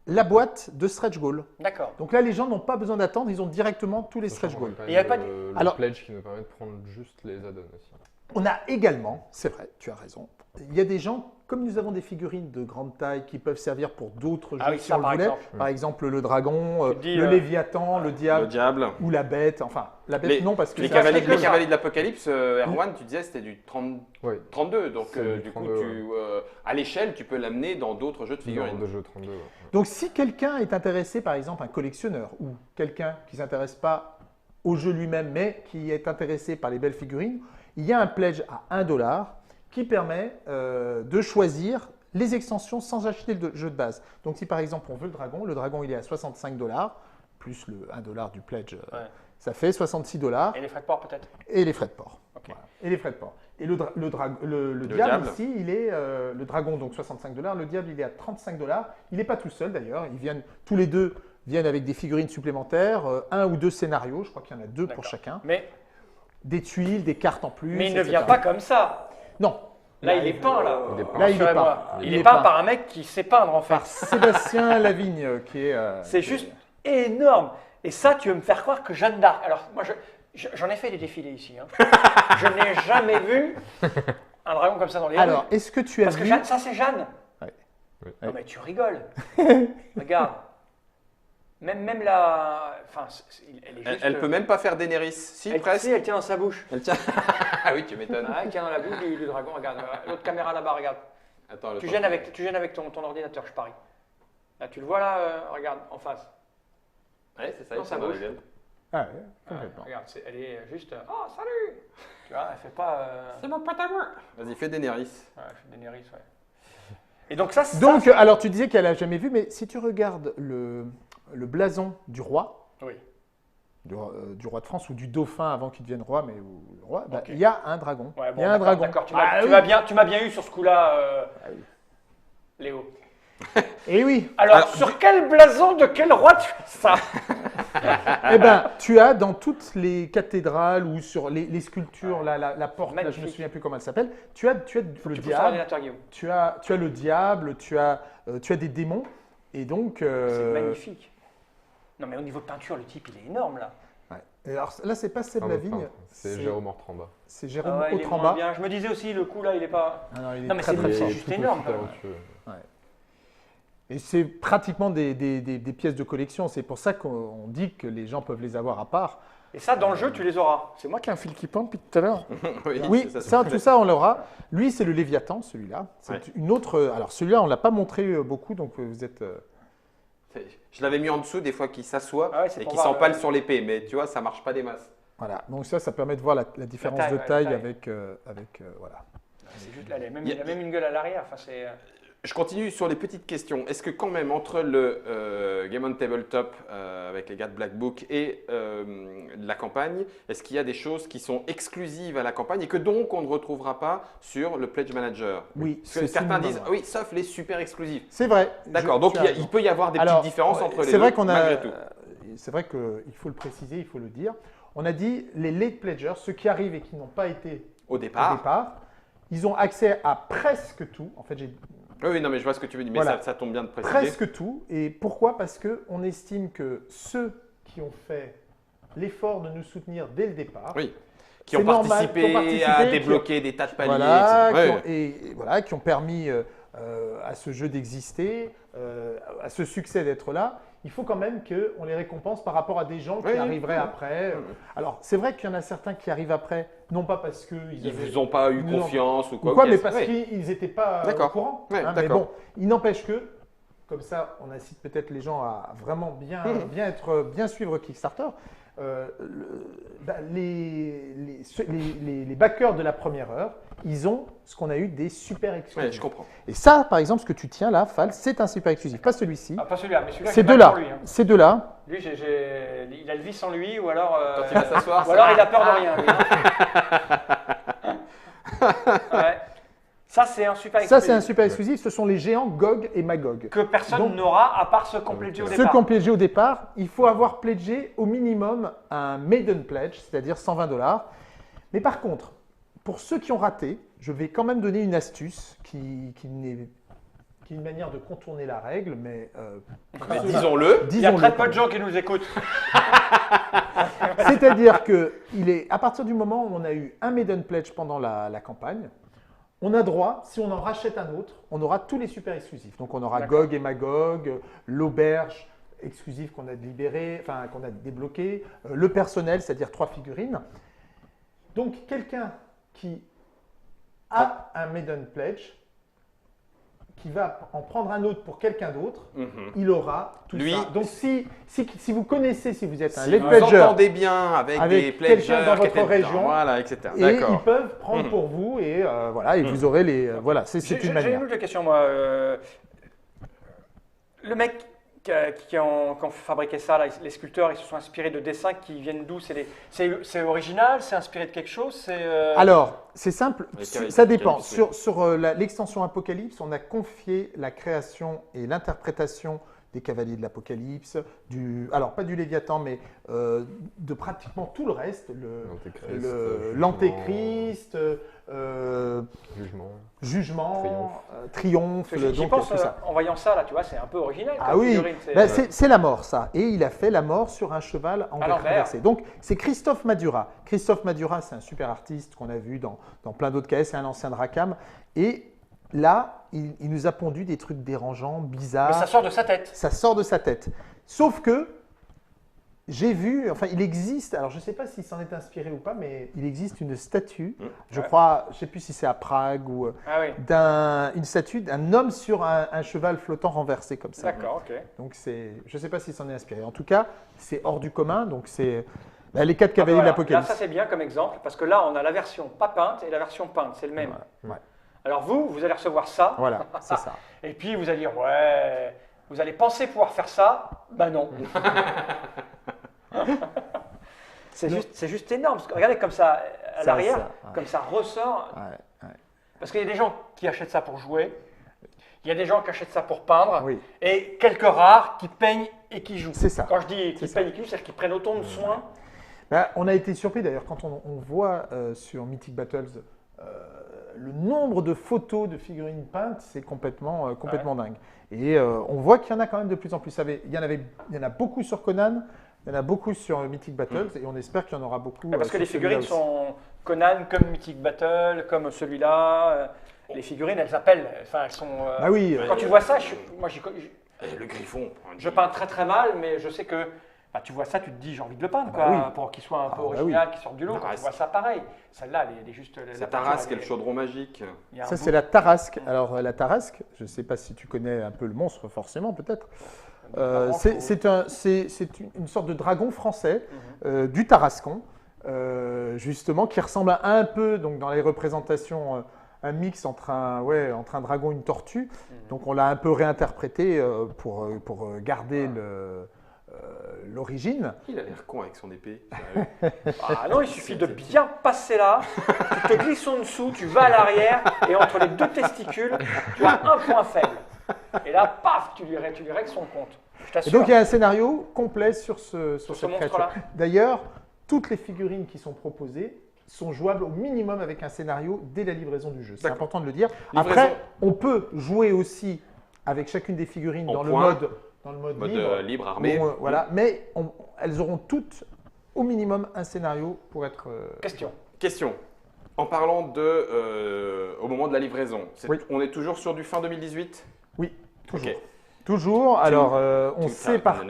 S3: la boîte de stretch goal.
S1: D'accord.
S3: Donc là, les gens n'ont pas besoin d'attendre, ils ont directement tous les stretch goals.
S4: Il n'y a pas le pledge qui nous permet de prendre juste les add-ons aussi.
S3: On a également, c'est vrai, tu as raison, il y a des gens, comme nous avons des figurines de grande taille qui peuvent servir pour d'autres jeux si on le voulait. Par exemple, le dragon, le Léviathan, le diable ou la bête. Enfin, la bête non, parce que
S2: les cavaliers de l'Apocalypse, Erwan, tu disais c'était du 32. Donc du coup, à l'échelle, tu peux l'amener dans d'autres jeux de figurines.
S4: Dans jeux 32,
S3: Donc si quelqu'un est intéressé, par exemple un collectionneur ou quelqu'un qui ne s'intéresse pas au jeu lui-même, mais qui est intéressé par les belles figurines, il y a un pledge à 1 $ qui permet de choisir les extensions sans acheter le jeu de base. Donc si par exemple on veut le dragon il est à 65 $, plus le 1 $ du pledge, ça fait 66 $.
S1: Et les frais de port peut-être?
S3: Et les frais de port.
S1: Okay.
S3: Voilà. Et les frais de port. Et le diable ici, il est, le dragon donc 65 $, le diable il est à 35 $. Il n'est pas tout seul d'ailleurs, tous les deux viennent avec des figurines supplémentaires, un ou deux scénarios, je crois qu'il y en a 2 pour chacun.
S1: Mais
S3: des tuiles, des cartes en plus.
S1: Mais il ne vient pas comme ça.
S3: Non.
S1: Là, il est peint, là.
S3: Il est
S1: peint par un mec qui sait peindre, en fait.
S3: Par Sébastien Lavigne, qui est…
S1: c'est juste énorme. Et ça, tu veux me faire croire que Jeanne d'Arc… Alors, moi, j'en ai fait des défilés ici. Hein. Je n'ai jamais vu un dragon comme ça dans les rues.
S3: Alors, est-ce que tu as
S1: vu… Parce que ça, c'est Jeanne.
S3: Oui.
S1: Non, mais tu rigoles. Regarde. Même la… Enfin, elle est juste…
S2: Elle peut même pas faire Daenerys. Si, presque.
S1: Elle tient dans sa bouche.
S2: Elle tient… Ah oui, tu m'étonnes.
S1: Elle tient dans la bouche du dragon. Regarde, l'autre caméra là-bas, regarde.
S2: Attends,
S1: tu gênes avec ton ordinateur, je parie. Là, tu le vois là, regarde, en face.
S2: Ouais, c'est ça,
S1: dans sa bouche.
S3: Ah ouais, complètement.
S1: Regarde, elle est juste… Oh, salut. Tu vois, elle fait pas…
S2: C'est mon pote à moi. Vas-y, fais Daenerys.
S1: Ouais, je fais Daenerys, ouais. Et donc ça,
S3: alors tu disais qu'elle n'a jamais vu, mais si tu regardes le blason du roi, du roi de France ou du dauphin avant qu'il devienne roi, mais le roi,
S1: Ok.
S3: il y a un dragon.
S1: Ouais, bon,
S3: il y a un dragon.
S1: D'accord, tu
S3: Ah
S1: m'as bien eu sur ce coup-là,
S3: oui.
S1: Léo.
S3: Et oui,
S1: Alors, sur quel blason de quel roi tu as ça?
S3: eh ben, tu as dans toutes les cathédrales ou sur les sculptures, la porte, là, je ne me
S1: Magnifique.
S3: souviens plus comment elle s'appelle, tu as le
S1: Tu pousses sur
S3: diable,
S1: l'ordinateur, Guillaume.
S3: tu as le diable, tu as des démons, et donc…
S1: C'est magnifique. Non, mais au niveau de peinture, le type, il est énorme, là.
S3: ouais. Et alors là, c'est pas Seb
S4: Un autre
S3: Lavigne,
S4: peintre. C'est Jérôme Ortramba.
S3: c'est
S1: Ah
S3: Jérôme
S1: ouais, il est moins
S3: Autramba.
S1: bien. Je me disais aussi, le coup, là, il est pas…
S3: Ah non, il est
S1: Non, mais
S3: très,
S1: c'est
S3: très fort.
S1: juste énorme, quand même.
S4: talentueux.
S3: Et c'est pratiquement des pièces de collection. C'est pour ça qu'on dit que les gens peuvent les avoir à part.
S1: Et ça, dans le jeu, tu les auras.
S3: C'est moi qui ai un fil qui pend depuis tout à l'heure. Oui,
S2: c'est
S3: tout ça, on l'aura. Lui, c'est le Léviathan, celui-là. C'est
S2: Ouais.
S3: une autre. Alors, celui-là, on ne l'a pas montré beaucoup, donc vous êtes.
S2: Je l'avais mis en dessous des fois qu'il s'assoit
S1: Ah ouais, c'est
S2: et
S1: pour
S2: qu'il
S1: voir
S2: s'empale
S1: le-
S2: sur l'épée, mais tu vois, ça marche pas des masses.
S3: Voilà. Donc, ça permet de voir la différence
S1: taille,
S3: de
S1: ouais,
S3: taille
S1: la taille.
S3: avec voilà.
S1: C'est juste, là, il
S2: Il y
S1: a même une gueule à l'arrière. Enfin, c'est…
S2: Je continue sur les petites questions. Est-ce que quand même entre le Game on Tabletop avec les gars de Black Book et la campagne, est-ce qu'il y a des choses qui sont exclusives à la campagne et que donc on ne retrouvera pas sur le Pledge Manager?
S3: Oui,
S2: Parce que
S3: c'est
S2: certains
S3: une-
S2: disent oui, sauf les super exclusifs.
S3: C'est vrai.
S2: D'accord,
S3: Je-
S2: donc
S3: tu as
S2: il
S3: raison.
S2: peut y avoir des
S3: Alors,
S2: petites différences entre les
S3: c'est
S2: deux,
S3: vrai qu'on a,
S2: malgré tout.
S3: c'est vrai qu'il faut le préciser, il faut le dire. On a dit les late pledgers, ceux qui arrivent et qui n'ont pas été
S2: Au
S3: au
S2: départ.
S3: départ, ils ont accès à presque tout. En fait, j'ai
S2: Oui, non, mais je vois ce que tu veux dire, mais
S3: Voilà.
S2: ça tombe bien de préciser.
S3: presque tout. Et pourquoi? Parce qu'on estime que ceux qui ont fait l'effort de nous soutenir dès le départ,
S2: Oui. Qui
S3: C'est
S2: ont
S3: normal,
S2: participé
S3: qui ont participé,
S2: à
S3: qui
S2: débloquer des tas de paliers.
S3: voilà,
S2: etc.
S3: qui
S2: Ouais.
S3: ont, et voilà, qui ont permis à ce jeu d'exister, à ce succès d'être là, il faut quand même qu'on les récompense par rapport à des gens qui
S2: Oui,
S3: arriveraient
S2: oui.
S3: après. Alors, c'est vrai qu'il y en a certains qui arrivent après, non pas parce qu'ils
S2: Ils vous ont pas eu
S3: ils nous ont-
S2: confiance ou quoi.
S3: quoi,
S2: ok,
S3: mais
S2: c'est-
S3: parce
S2: oui.
S3: qu'ils n'étaient pas au
S2: D'accord.
S3: courant.
S2: Ouais,
S3: mais
S2: d'accord.
S3: bon, il n'empêche que, comme ça, on incite peut-être les gens à vraiment bien suivre Kickstarter. Les backers de la première heure, ils ont ce qu'on a eu des super
S2: Ouais,
S3: exclusifs.
S2: je comprends.
S3: Et ça, par exemple, ce que tu tiens là, Fal, c'est un super exclusif. Pas celui-ci.
S1: Ah, pas celui-là, mais celui-là,
S3: Ces
S1: c'est pas
S3: deux-là.
S1: pour lui. Hein.
S3: Ces deux-là.
S1: Lui, il a le vice en lui, ou alors,
S2: Quand il va s'asseoir,
S1: ou alors il a peur de rien. Lui, hein. Ouais. Ça, c'est un super
S3: Ça, c'est un
S1: exclusif
S3: super exclusif. Ce sont les géants Gog et Magog.
S1: que personne
S3: Donc-
S1: n'aura à part ceux qu'on pledgé au
S3: Ceux
S1: départ.
S3: qui ont pledgé au départ, il faut avoir pledgé au minimum un maiden pledge, c'est-à-dire 120 $. Mais par contre, pour ceux qui ont raté, je vais quand même donner une astuce qui est une manière de contourner la règle, mais
S2: Mais disons-le.
S1: Il y a
S3: disons-le
S1: très
S3: quand
S1: peu de
S3: même.
S1: gens qui nous écoutent.
S3: C'est-à-dire que à partir du moment où on a eu un maiden pledge pendant la campagne, on a droit, si on en rachète un autre, on aura tous les super exclusifs. Donc on aura
S1: D'accord.
S3: Gog et Magog, l'auberge exclusive qu'on a libéré, enfin qu'on a débloqué, le personnel, c'est-à-dire 3 figurines. Donc quelqu'un qui a un maiden pledge, qui va en prendre un autre pour quelqu'un d'autre,
S2: Mhm.
S3: il aura tout
S2: Lui-
S3: ça. Donc si vous connaissez, si vous êtes un
S2: Si
S3: late
S2: vous
S3: pledger,
S2: entendez bien avec des
S3: quelqu'un
S2: pledgers
S3: dans
S2: qui
S3: votre
S2: étaient dedans,
S3: région,
S2: voilà, etc.
S3: et
S2: D'accord.
S3: ils peuvent prendre
S2: Mhm.
S3: pour vous et voilà, et vous aurez les voilà, c'est
S1: J'ai
S3: une
S1: j'ai
S3: manière.
S1: une autre question, moi. Le mec qui ont fabriqué ça, là, les sculpteurs, ils se sont inspirés de dessins qui viennent d'où? C'est original? C'est inspiré de quelque chose?
S3: Alors, c'est simple,
S2: Les cavaliers
S3: ça dépend.
S2: d'Apocalypse,
S3: Sur l'extension Apocalypse, on a confié la création et l'interprétation des cavaliers de l'Apocalypse, alors pas du Léviathan, mais de pratiquement tout le reste, l'Antéchrist, Jugement, Triomphe,
S1: J'y
S3: donc
S1: pense
S3: tout ça.
S1: en voyant ça, là, tu vois, c'est un peu original.
S3: Ah
S1: comme
S3: oui,
S1: figurine,
S3: ben, c'est la mort ça. Et il a fait la mort sur un cheval en
S1: l'envers.
S3: renversé. Donc c'est Christophe Madura. Christophe Madura, c'est un super artiste qu'on a vu dans plein d'autres cas, c'est un ancien de Rackham. Et là, il nous a pondu des trucs dérangeants, bizarres.
S1: Mais ça sort de sa tête.
S3: Ça sort de sa tête. Sauf que j'ai vu, enfin il existe, alors je ne sais pas s'il s'en est inspiré ou pas, mais il existe une statue, je
S1: Ouais.
S3: crois, je ne sais plus si c'est à Prague ou
S1: Ah oui,
S3: une statue d'un homme sur un cheval flottant renversé comme ça.
S1: d'accord, ok.
S3: Donc je ne sais pas s'il s'en est inspiré. En tout cas, c'est hors du commun, donc c'est les 4 cavaliers
S1: Voilà.
S3: de l'Apocalypse.
S1: Là, ça c'est bien comme exemple, parce que là, on a la version pas peinte et la version peinte, c'est le même.
S3: Voilà, ouais.
S1: Alors vous allez recevoir ça,
S3: Voilà, c'est ça.
S1: et puis vous allez dire, ouais, vous allez penser pouvoir faire ça, bah non. C'est juste énorme. Parce que regardez comme ça, à l'arrière, comme ça ressort. Parce qu'il y a des gens qui achètent ça pour jouer. Il y a des gens qui achètent ça pour peindre. Et quelques rares qui peignent et qui jouent.
S3: C'est ça.
S1: Quand je dis qui peignent et qui jouent, c'est-à-dire qu'ils prennent autant de soin.
S3: On a été surpris d'ailleurs quand on voit sur Mythic Battles le nombre de photos de figurines peintes, c'est complètement dingue. Et on voit qu'il y en a quand même de plus en plus. Il y en a beaucoup sur Conan, il y en a beaucoup sur Mythic Battles et on espère qu'il y en aura beaucoup.
S1: Parce que les figurines sont Conan comme Mythic Battle, comme celui-là. Les figurines, elles appellent. Enfin, elles sont. Quand tu vois ça,
S2: le griffon.
S1: Je peins très très mal, mais je sais que. Tu vois ça, tu te dis j'ai envie de le peindre pour qu'il soit un peu original, qu'il sorte du lot. Quand tu vois ça pareil, celle-là, elle est juste.
S2: C'est Tarasque, le chaudron magique.
S3: Ça, c'est la Tarasque. Alors, la Tarasque, je ne sais pas si tu connais un peu le monstre, forcément, peut-être. C'est une sorte de dragon français du Tarascon, justement, qui ressemble un peu, donc, dans les représentations, un mix entre un dragon et une tortue. Donc, on l'a un peu réinterprété pour garder l'origine.
S2: Il a l'air con avec son épée.
S1: Non, il suffit de bien passer là, tu te glisses en dessous, tu vas à l'arrière et entre les deux testicules, tu as un point faible. Et là, paf, tu lui règles son compte. Je t'assure.
S3: Et donc il y a un scénario complet sur cette
S1: monstre-là.
S3: D'ailleurs, toutes les figurines qui sont proposées sont jouables au minimum avec un scénario dès la livraison du jeu. C'est important de le dire. Après, on peut jouer aussi avec chacune des figurines dans le mode
S2: libre armé.
S3: Mais elles auront toutes au minimum un scénario pour être.
S2: Question. En parlant au moment de la livraison, on est toujours sur du fin 2018?
S3: Oui, toujours. Okay. Toujours. Alors, on sait par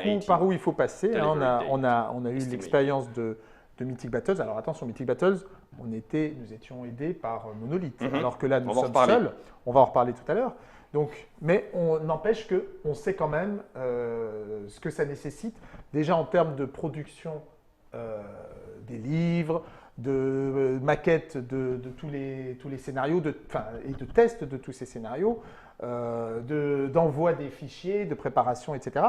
S3: où il faut passer. On a eu l'expérience de Mythic Battles. Alors attention, Mythic Battles, nous étions aidés par Monolith. Alors que là, nous sommes seuls. On va en reparler tout à l'heure. Donc, mais on n'empêche qu'on sait quand même ce que ça nécessite, déjà en termes de production des livres, de maquettes de tous les scénarios, et de tests de tous ces scénarios, d'envoi des fichiers, de préparation, etc.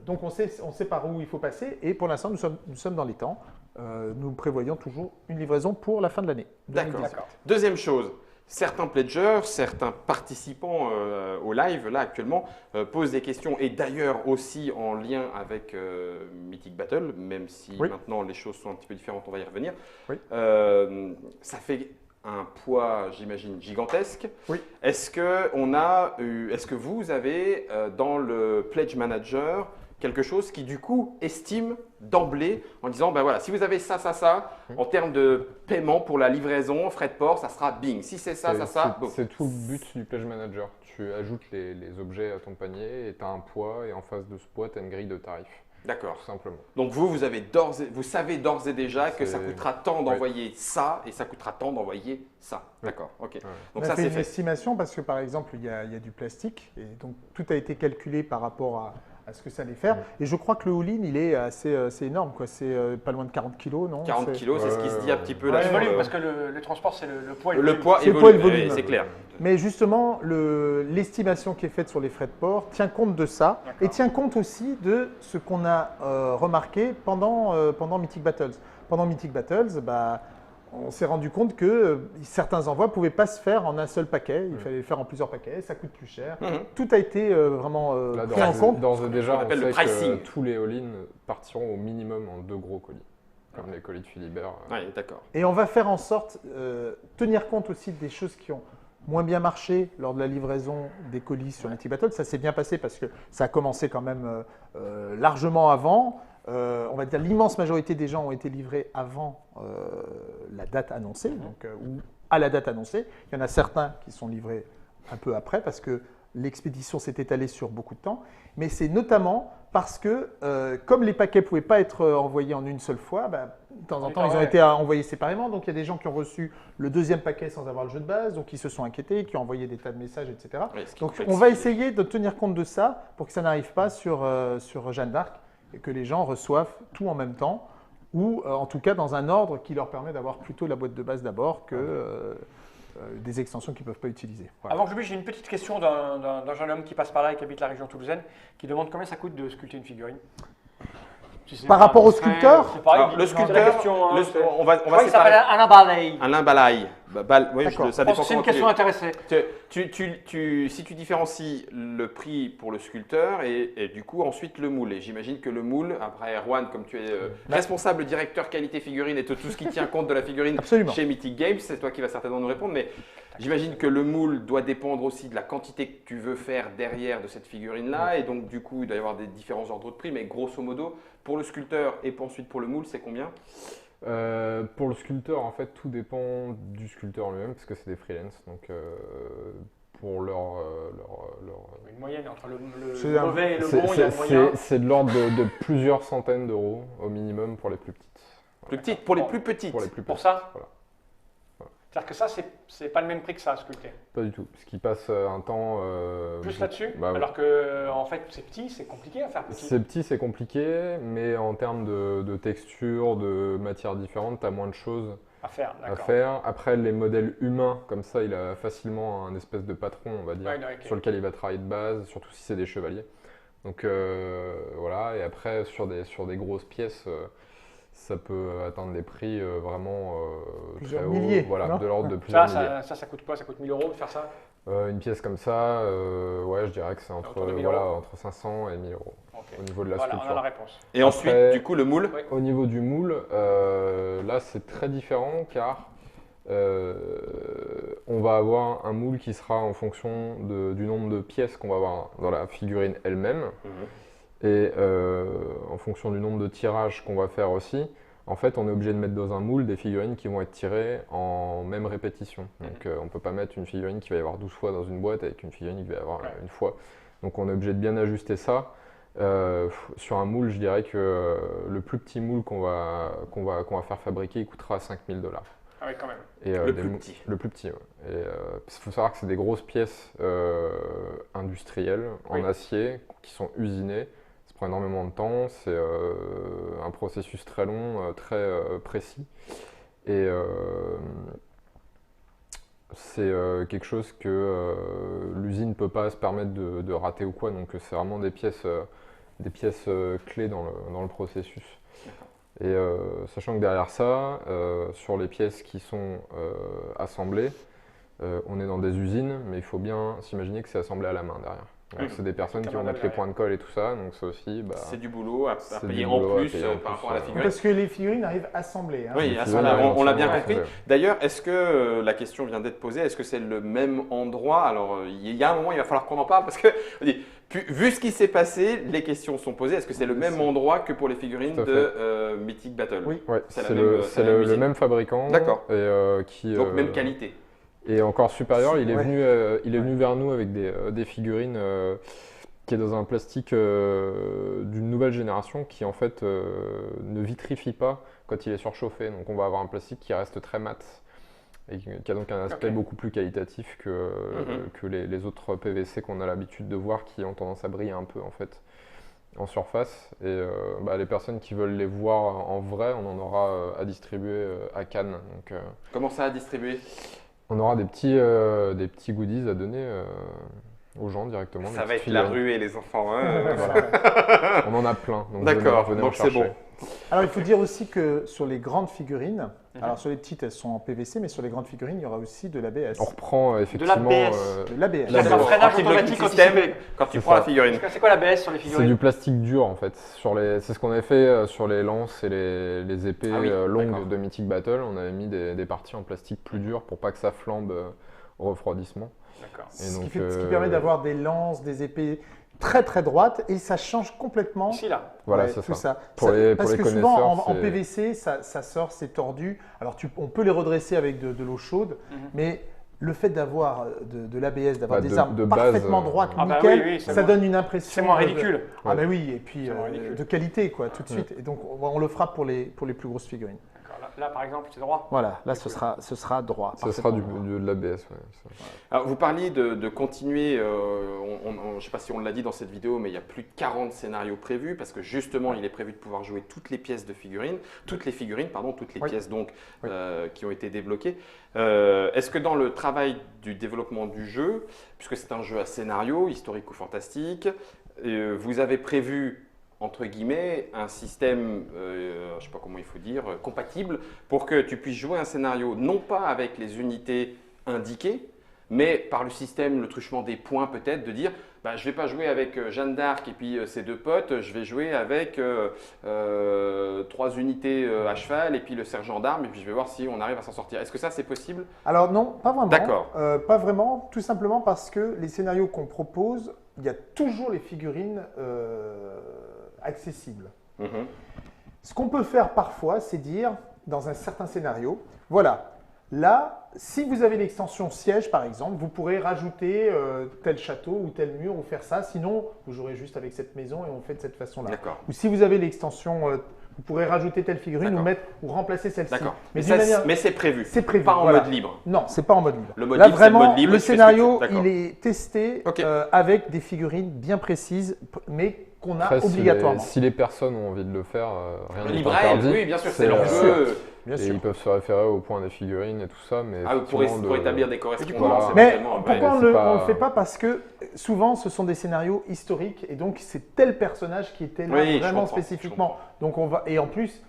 S3: Donc on sait par où il faut passer et pour l'instant nous sommes dans les temps. Nous prévoyons toujours une livraison pour la fin de l'année.
S2: D'accord. Deuxième chose. Certains pledgers, certains participants au live, là actuellement, posent des questions et d'ailleurs aussi en lien avec Mythic Battle, même si maintenant les choses sont un petit peu différentes, on va y revenir. Ça fait un poids, j'imagine, gigantesque. Est-ce que vous avez dans le Pledge Manager quelque chose qui du coup estime d'emblée en disant si vous avez ça, en termes de paiement pour la livraison, frais de port, ça sera bing. Si c'est ça.
S4: C'est tout le but du Pledge Manager. Tu ajoutes les objets à ton panier et tu as un poids et en face de ce poids, tu as une grille de tarifs.
S2: D'accord.
S4: Tout simplement.
S2: Donc vous savez d'ores et déjà que ça coûtera tant d'envoyer ça et ça coûtera tant d'envoyer ça. D'accord. Ok.
S3: Donc on a fait une estimation parce que par exemple il y a du plastique et donc tout a été calculé par rapport à ce que ça allait faire. Et je crois que le all-in, il est assez énorme. C'est pas loin de 40 kilos, non?
S2: 40 kilos, c'est ce qui se dit un petit peu là.
S1: Le volume, parce que le transport, c'est le poids et le
S2: volume.
S3: C'est le poids et le volume,
S2: c'est clair.
S3: Mais justement, l'estimation qui est faite sur les frais de port tient compte de ça et tient compte aussi de ce qu'on a remarqué pendant Mythic Battles. Pendant Mythic Battles, on s'est rendu compte que certains envois ne pouvaient pas se faire en un seul paquet. Il fallait le faire en plusieurs paquets, ça coûte plus cher. Tout a été vraiment pris en compte.
S4: D'ores et déjà, on sait
S2: que
S4: tous les all-in partiront au minimum en 2 gros colis, comme les colis de Philibert.
S2: Oui, d'accord.
S3: Et on va faire en sorte tenir compte aussi des choses qui ont moins bien marché lors de la livraison des colis sur Mythic Battle. Ça s'est bien passé parce que ça a commencé quand même largement avant. On va dire l'immense majorité des gens ont été livrés avant la date annoncée, ou à la date annoncée. Il y en a certains qui sont livrés un peu après parce que l'expédition s'est étalée sur beaucoup de temps. Mais c'est notamment parce que comme les paquets ne pouvaient pas être envoyés en une seule fois, de temps en temps ils ont été envoyés séparément. Donc il y a des gens qui ont reçu le deuxième paquet sans avoir le jeu de base, donc ils se sont inquiétés, qui ont envoyé des tas de messages, etc. Donc on va essayer de tenir compte de ça pour que ça n'arrive pas sur Jeanne d'Arc et que les gens reçoivent tout en même temps, ou en tout cas dans un ordre qui leur permet d'avoir plutôt la boîte de base d'abord que des extensions qu'ils ne peuvent pas utiliser.
S1: Voilà. Avant que j'oublie, j'ai une petite question d'un jeune homme qui passe par là et qui habite la région toulousaine, qui demande combien ça coûte de sculpter une figurine.
S3: Par rapport au sculpteur?
S1: C'est pareil,
S2: Alors, le
S1: c'est la
S2: sculpteur,
S1: question, hein, c'est-
S2: on va
S1: Je crois qu'il s'appelle
S2: séparer
S1: Alain Balay.
S2: un limbalaï. Oui,
S3: D'accord.
S2: ça
S1: Je pense
S2: dépend
S1: que c'est une
S2: comment
S1: question intéressée.
S2: si tu différencies le prix pour le sculpteur et du coup ensuite le moule. Et j'imagine que le moule, après Erwan, comme tu es responsable directeur qualité figurine et de tout ce qui tient compte de la figurine
S3: Absolument.
S2: chez Mythic Games, c'est toi qui vas certainement nous répondre. Mais j'imagine que le moule doit dépendre aussi de la quantité que tu veux faire derrière de cette figurine-là. Et donc du coup, il doit y avoir des différents ordres de prix. Mais grosso modo, pour le sculpteur et ensuite pour le moule, c'est combien?
S4: Pour le sculpteur, en fait, tout dépend du sculpteur lui-même, parce que c'est des freelance. Donc, pour
S1: Une moyenne entre le
S3: C'est un-
S1: mauvais et le bon, il y a moyen.
S4: c'est de l'ordre de plusieurs centaines d'euros au minimum pour les plus petites.
S2: Plus petite, pour les plus petites.
S4: Pour les plus
S1: Pour
S4: petites.
S1: ça
S4: Voilà.
S1: C'est-à-dire que ça, c'est pas le même prix que ça à sculpter.
S4: Pas du tout. Parce qu'ils passent un temps.
S1: Plus là-dessus,
S4: bah,
S1: alors que en fait c'est petit, c'est compliqué à faire petit.
S4: C'est petit, c'est compliqué, mais en termes de texture, de matières différentes, tu as moins de choses
S1: À faire,
S4: à
S1: d'accord.
S4: faire. Après, les modèles humains, comme ça, il a facilement un espèce de patron, on va dire,
S1: Ouais, ok.
S4: sur lequel il va travailler de base, surtout si c'est des chevaliers. Donc voilà, et après, sur des grosses pièces, ça peut atteindre des prix vraiment
S3: Plusieurs
S4: très hauts.
S3: milliers,
S4: Voilà,
S3: non
S4: de l'ordre de plusieurs
S1: Ça,
S4: milliers.
S1: ça coûte quoi? Ça coûte 1000 € de faire ça?
S4: Une pièce comme ça, ouais, je dirais que c'est
S1: Autour de 1000
S4: voilà,
S1: euros.
S4: entre 500 et 1000 euros
S1: Ok.
S4: au niveau de la
S1: Voilà, on a
S4: sculpture.
S1: la réponse.
S2: Et ensuite,
S4: Après-
S2: du coup, le moule.
S1: Oui.
S4: Au niveau du moule, là c'est très différent car on va avoir un moule qui sera en fonction du nombre de pièces qu'on va avoir dans la figurine elle-même et en fonction du nombre de tirages qu'on va faire aussi. En fait, on est obligé de mettre dans un moule des figurines qui vont être tirées en même répétition. Donc on ne peut pas mettre une figurine qui va y avoir 12 fois dans une boîte avec une figurine qui va y avoir une fois. Donc on est obligé de bien ajuster ça. Sur un moule, je dirais que le plus petit moule qu'on va faire fabriquer, il coûtera 5000 $.
S1: Ah oui, quand même.
S2: Le plus petit.
S4: Le plus petit, ouais. Et il faut savoir que c'est des grosses pièces industrielles en acier qui sont usinées. Ça prend énormément de temps, c'est un processus très long, très précis. Et c'est quelque chose que l'usine ne peut pas se permettre de rater ou quoi. Donc c'est vraiment des pièces clés dans le processus. Et sachant que derrière ça, sur les pièces qui sont assemblées, on est dans des usines, mais il faut bien s'imaginer que c'est assemblé à la main derrière. Donc c'est des personnes qui vont mettre les points de colle et tout ça, donc ça aussi…
S2: C'est du boulot à
S4: c'est
S2: payer
S4: du
S2: en
S4: boulot à
S2: plus
S4: payer en
S2: par
S4: plus,
S2: rapport à la figurine.
S3: Parce que les figurines arrivent assemblées. Hein.
S2: Oui,
S4: Les
S2: à ce
S4: figurines
S2: moment-là, on l'a bien
S4: arrivent
S2: compris.
S4: assemblées.
S2: D'ailleurs, est-ce que la question vient d'être posée, est-ce que c'est le même endroit? Alors, il y a un moment, il va falloir qu'on en parle parce que, on dit, vu ce qui s'est passé, les questions sont posées. Est-ce que c'est le même endroit que pour les figurines
S4: Tout à
S2: de Mythic Battle?
S3: Oui.
S4: Ouais,
S2: C'est la
S4: c'est
S2: même-
S4: le,
S2: c'est la même
S4: le
S2: usine.
S4: même fabricant.
S2: D'accord.
S4: Et qui,
S2: Donc, même qualité.
S4: Et encore supérieur, il est
S3: Ouais.
S4: venu vers nous avec des figurines qui est dans un plastique d'une nouvelle génération qui en fait ne vitrifie pas quand il est surchauffé. Donc on va avoir un plastique qui reste très mat et qui a donc un aspect
S1: Ok.
S4: beaucoup plus qualitatif que les autres PVC qu'on a l'habitude de voir qui ont tendance à briller un peu en fait en surface. Et les personnes qui veulent les voir en vrai, on en aura à distribuer à Cannes. Donc
S2: Comment ça a distribué?
S4: on aura des petits goodies à donner aux gens directement.
S2: Ça
S4: des
S2: va être
S4: petites
S2: la
S4: figurines.
S2: rue et les enfants. Hein.
S4: On en a plein. Donc
S2: D'accord,
S4: venez
S2: donc
S4: en
S2: c'est
S4: chercher.
S2: bon.
S3: Alors il faut dire aussi que sur les grandes figurines, alors sur les petites elles sont en PVC, mais sur les grandes figurines il y aura aussi de l'ABS.
S4: On reprend effectivement.
S1: l'ABS.
S3: De l'ABS.
S1: C'est un
S4: L'ABS.
S1: freinage
S2: Anti-blocking
S1: automatique
S2: system
S1: anticipé.
S2: quand tu
S4: C'est
S2: prends la
S4: ça.
S2: figurine.
S1: C'est quoi l'ABS sur les
S4: C'est
S1: figurines?
S4: du plastique dur en fait. C'est ce qu'on avait fait sur les lances et les épées
S2: Ah oui, d'accord.
S4: longues de Mythic Battle. On avait mis des parties en plastique plus dur pour pas que ça flambe au refroidissement.
S1: D'accord.
S4: Et
S3: Ce
S4: donc,
S3: qui permet d'avoir des lances, des épées très très droites et ça change complètement.
S1: Ici, là.
S4: Voilà,
S3: Ouais,
S4: c'est
S3: tout
S4: ça.
S3: ça.
S4: Pour les
S3: parce que
S4: connaisseurs,
S3: souvent en
S4: c'est-
S3: PVC ça sort, c'est tordu. Alors on peut les redresser avec de l'eau chaude, mais le fait d'avoir de l'ABS, d'avoir
S4: Bah,
S3: des
S4: de
S3: armes
S4: base,
S3: parfaitement droites,
S1: Ah bah
S3: nickel,
S1: oui, oui, c'est
S3: ça
S1: moins-
S3: donne une impression.
S1: C'est moins
S3: de-
S1: ridicule.
S3: Ah bah oui, et puis
S1: C'est moins ridicule.
S3: de qualité quoi, tout de suite. Et donc on le fera pour les plus grosses figurines.
S1: D'accord. Là, par exemple, c'est droit.
S3: Voilà, là ce sera droit.
S4: Ce sera
S3: parfaitement droit.
S4: de l'ABS. Ouais, ça.
S2: Alors, vous parliez de continuer, je ne sais pas si on l'a dit dans cette vidéo, mais il y a plus de 40 scénarios prévus parce que justement, il est prévu de pouvoir jouer toutes les pièces de figurines, toutes les
S3: Oui.
S2: pièces donc
S3: Oui.
S2: qui ont été débloquées. Est-ce que dans le travail du développement du jeu, puisque c'est un jeu à scénario, historique ou fantastique, vous avez prévu entre guillemets, un système, je ne sais pas comment il faut dire, compatible pour que tu puisses jouer un scénario non pas avec les unités indiquées, mais par le système, le truchement des points peut-être, de dire je ne vais pas jouer avec Jeanne d'Arc et puis ses 2 potes, je vais jouer avec 3 unités à cheval et puis le sergent d'armes et puis je vais voir si on arrive à s'en sortir. Est-ce que ça c'est possible?
S3: Alors non, pas vraiment.
S2: D'accord.
S3: Pas vraiment, tout simplement parce que les scénarios qu'on propose, il y a toujours les figurines accessibles. Ce qu'on peut faire parfois, c'est dire dans un certain scénario, voilà, là, si vous avez l'extension siège par exemple, vous pourrez rajouter tel château ou tel mur ou faire ça, sinon vous jouerez juste avec cette maison et on fait de cette façon-là.
S2: D'accord.
S3: Ou si vous avez l'extension, vous pourrez rajouter telle figurine
S2: D'accord.
S3: ou mettre ou remplacer celle-ci.
S2: D'accord.
S3: Mais
S2: Mais c'est prévu.
S3: c'est prévu.
S2: Pas en
S3: voilà.
S2: mode libre.
S3: Non, c'est pas en mode libre.
S2: Le mode
S3: Là,
S2: libre, c'est le
S3: vraiment,
S2: mode libre,
S3: le
S2: tu fais ce que
S3: scénario,
S2: tu veux. D'accord.
S3: il est testé
S2: Ok.
S3: avec des figurines bien précises, mais qu'on a
S4: Après,
S3: obligatoirement.
S4: si les personnes ont envie de le faire, rien
S2: Le
S4: n'est
S2: livret,
S4: interdit.
S2: oui, bien sûr, c'est leur
S3: bien
S2: jeu.
S3: Bien
S4: Et
S3: sûr.
S4: ils peuvent se référer au point des figurines et tout ça, mais
S2: Pour
S4: effectivement,
S2: établir des
S4: du
S2: correspondances.
S4: Voilà.
S3: Mais
S2: éventuellement, ouais.
S3: pourquoi on
S4: c'est
S3: ne
S4: pas-
S3: le fait pas? Parce que souvent, ce sont des scénarios historiques et donc c'est tel personnage qui était là
S2: Oui, je
S3: vraiment
S2: comprends,
S3: spécifiquement. Donc on va et en plus,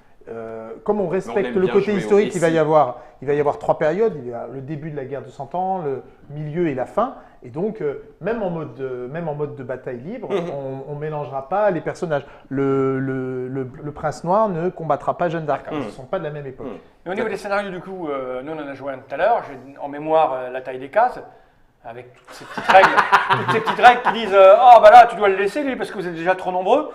S3: comme on
S2: aime
S3: respecte le
S2: bien
S3: côté
S2: jouer au
S3: historique, il va
S2: récit.
S3: y avoir 3 périodes. Il y a le début de la guerre de 100 ans, le milieu et la fin. Et donc même en mode de bataille libre, on ne mélangera pas les personnages. Le prince noir ne combattra pas Jeanne d'Arc. Ce ne sont pas de la même époque.
S1: Mais au niveau des scénarios, du coup, nous on en a joué un tout à l'heure, j'ai en mémoire la taille des cases, avec toutes ces petites règles qui disent oh bah là tu dois le laisser lui parce que vous êtes déjà trop nombreux.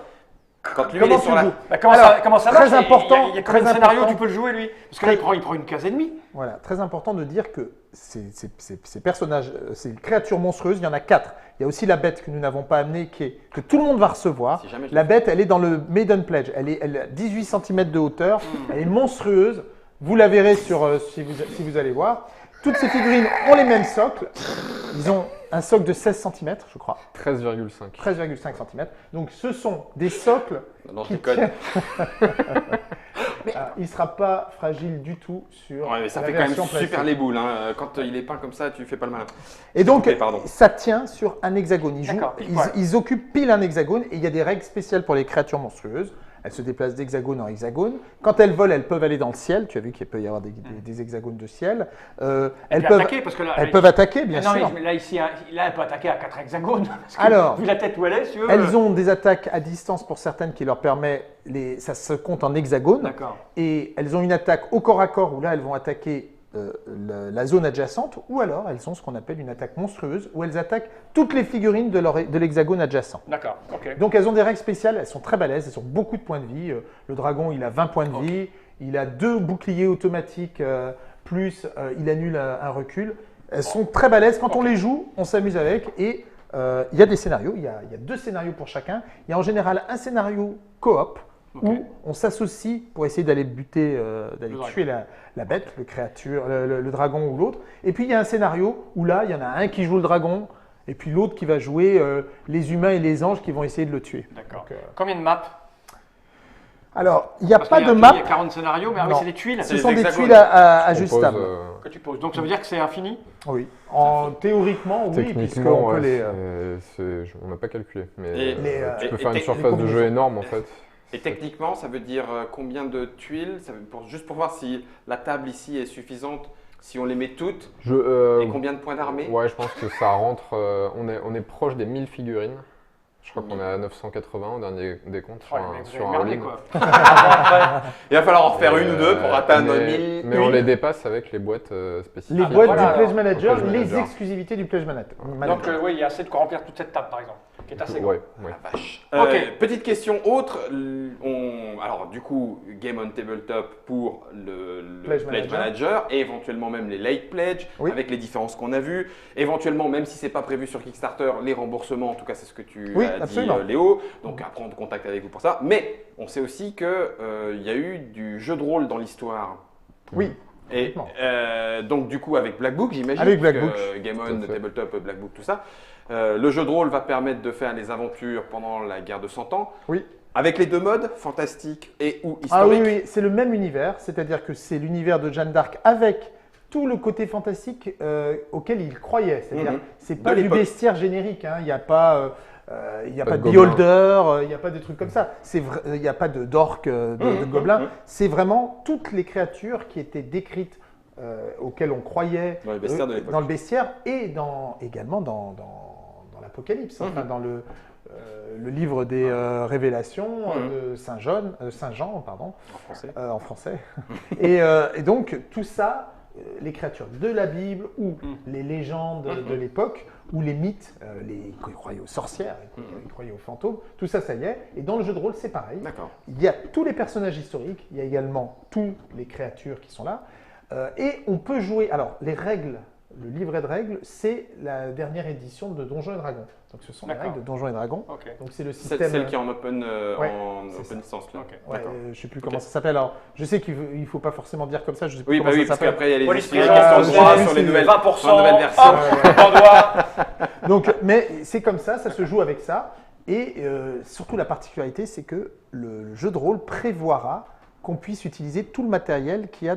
S2: Quand lui,
S3: Comment
S2: il est
S3: tu
S2: sur la...
S3: joues?
S1: Bah, comment,
S3: Alors,
S1: comment ça
S3: très
S1: marche?
S3: important,
S1: Il y a combien de
S3: très
S1: scénarios
S3: important.
S1: tu peux le jouer lui? Parce que là il prend une case et demie.
S3: Voilà, très important de dire que ces personnages, ces créatures monstrueuses, il y en a 4. Il y a aussi la bête que nous n'avons pas amenée, que tout le monde va recevoir.
S2: Si jamais je
S3: La
S2: le
S3: bête, elle est dans le Maiden Pledge. Elle a 18 cm de hauteur. Elle est monstrueuse. Vous la verrez si vous allez voir. Toutes ces figurines ont les mêmes socles. Ils ont un socle de 16 cm, je crois.
S4: 13,5.
S3: 13,5 cm. Donc ce sont des socles
S2: Non, je
S3: qui
S2: déconne.
S3: tiennent. Il ne sera pas fragile du tout sur
S2: Ouais, mais ça
S3: la
S2: fait quand même
S3: version
S2: super
S3: plastique.
S2: les boules. Hein. Quand il est peint comme ça, tu fais pas le malin.
S3: Et donc,
S2: Ok, pardon.
S3: ça tient sur un hexagone.
S1: D'accord, pile poil.
S3: Ils occupent pile un hexagone et il y a des règles spéciales pour les créatures monstrueuses. Elles se déplacent d'hexagone en hexagone. Quand elles volent, elles peuvent aller dans le ciel. Tu as vu qu'il peut y avoir des hexagones de ciel. Elles
S1: Puis
S3: peuvent
S1: attaquer, parce que là,
S3: elles peuvent attaquer, bien
S1: non,
S3: sûr.
S1: mais là, ici, là, elle peut attaquer à 4 hexagones. Parce que,
S3: Alors,
S1: vu la tête où elle est, si tu veux.
S3: Elles ont des attaques à distance pour certaines qui leur permet, ça se compte en hexagone.
S1: D'accord.
S3: Et elles ont une attaque au corps à corps où là, elles vont attaquer la zone adjacente, ou alors elles ont ce qu'on appelle une attaque monstrueuse où elles attaquent toutes les figurines de l'hexagone adjacent.
S1: D'accord, ok.
S3: Donc elles ont des règles spéciales, elles sont très balèzes, elles ont beaucoup de points de vie. Le dragon, il a 20 points de vie, il a 2 boucliers automatiques, plus il annule un recul. Elles sont très balèzes, quand on les joue, on s'amuse avec et il y a des scénarios, il y a 2 scénarios pour chacun. Il y a en général un scénario coop où on s'associe pour essayer d'aller buter, d'aller tuer la bête, le dragon ou l'autre. Et puis il y a un scénario où là, il y en a un qui joue le dragon et puis l'autre qui va jouer les humains et les anges qui vont essayer de le tuer.
S1: D'accord.
S3: Donc,
S1: Combien de maps?
S3: Alors, il n'y a
S1: Parce
S3: pas
S1: qu'il y
S3: de
S1: Il
S3: map,
S1: y a 40 scénarios, mais ah oui,
S3: Non.
S1: c'est des tuiles
S3: ce
S2: des
S3: sont des
S2: hexagones.
S3: tuiles ajustables.
S1: que tu poses. Donc ça veut dire que c'est infini?
S3: Oui. Théoriquement, oui,
S4: Techniquement,
S3: puisqu'on peut les.
S4: on n'a pas calculé. Mais
S2: Et-
S4: tu peux
S2: et-
S4: faire une
S2: et-
S4: surface de
S3: combinaisons.
S4: jeu énorme en fait.
S2: Et techniquement, ça veut dire combien de tuiles? Juste pour voir si la table ici est suffisante, si on les met toutes, et combien de points d'armée?
S4: Ouais, je pense que ça rentre. On est proche des 1000 figurines. Je crois qu'on est à 980 au dernier décompte sur
S1: Ouais,
S4: un,
S1: mais vous
S4: sur
S1: avez
S4: un
S1: merdé,
S4: all-in.
S1: quoi.
S2: Il va falloir en refaire une ou deux pour atteindre
S4: mais,
S2: 1000.
S4: mais on les dépasse avec les boîtes spécifiques.
S3: Les
S1: Ah,
S3: boîtes
S1: voilà,
S3: du Pledge
S1: alors.
S3: Manager,
S4: Le Pledge
S3: les
S4: Manager.
S3: exclusivités du Pledge Manager.
S1: Donc oui, il y a assez de remplir toute cette table, par exemple, qui est assez grande.
S4: Ouais, ouais.
S2: La vache.
S1: Ok.
S2: Petite question autre. Alors, du coup, Game on Tabletop pour le
S3: Pledge
S2: Pledge Manager et éventuellement même les Late Pledge
S3: Oui.
S2: avec les différences qu'on a vues. Éventuellement, même si ce n'est pas prévu sur Kickstarter, les remboursements, en tout cas, c'est ce que tu
S3: Oui,
S2: as
S3: absolument.
S2: dit, Léo. Donc, à prendre contact avec vous pour ça. Mais on sait aussi qu'il y a eu du jeu de rôle dans l'histoire.
S3: Oui.
S2: Et
S3: Complètement.
S2: donc, du coup, avec Black Book, j'imagine.
S3: Avec Black
S2: puisque,
S3: Book.
S2: Game
S4: Tout
S2: On,
S4: à fait.
S2: Tabletop, Black Book, tout ça. Le jeu de rôle va permettre de faire les aventures pendant la guerre de 100 ans.
S3: Oui.
S2: Avec les 2 modes, fantastique et ou historique.
S3: Ah oui, oui, c'est le même univers, c'est-à-dire que c'est l'univers de Jeanne d'Arc avec tout le côté fantastique auquel il croyait. C'est-à-dire,
S2: Mhm.
S3: c'est
S2: De
S3: pas du
S2: l'époque.
S3: bestiaire générique. Hein. Il n'y a pas Il n'y a pas de beholder, il n'y a pas de trucs comme ça. Il n'y a pas d'orques, de gobelins. C'est vraiment toutes les créatures qui étaient décrites, auxquelles on croyait
S2: dans le
S3: bestiaire et également dans l'Apocalypse, enfin, dans le livre des Révélations de Saint Jean, pardon, en français. Et donc tout ça, les créatures de la Bible ou les légendes de l'époque ou les mythes, les croyaient aux sorcières, les croyaient aux fantômes, tout ça, ça y est. Et dans le jeu de rôle, c'est pareil. Il y a tous les personnages historiques, il y a également toutes les créatures qui sont là. Et on peut jouer. Alors, les règles, le livret de règles, c'est la dernière édition de Donjons et Dragons. Donc, ce sont les règles de Donjons et Dragons. Donc, c'est le système.
S2: Celle qui est en open licence.
S3: Je ne sais plus comment ça s'appelle. Alors, je sais qu'il ne faut pas forcément dire comme ça. Je sais plus
S2: oui,
S3: comment ça
S2: parce
S3: s'appelle.
S2: qu'après, il y a les esprits qui sont droits sur les nouvelles
S1: 20%,
S2: versions.
S3: Donc, mais c'est comme ça se joue avec ça. Et surtout, la particularité, c'est que le jeu de rôle prévoira qu'on puisse utiliser tout le matériel qu'il y a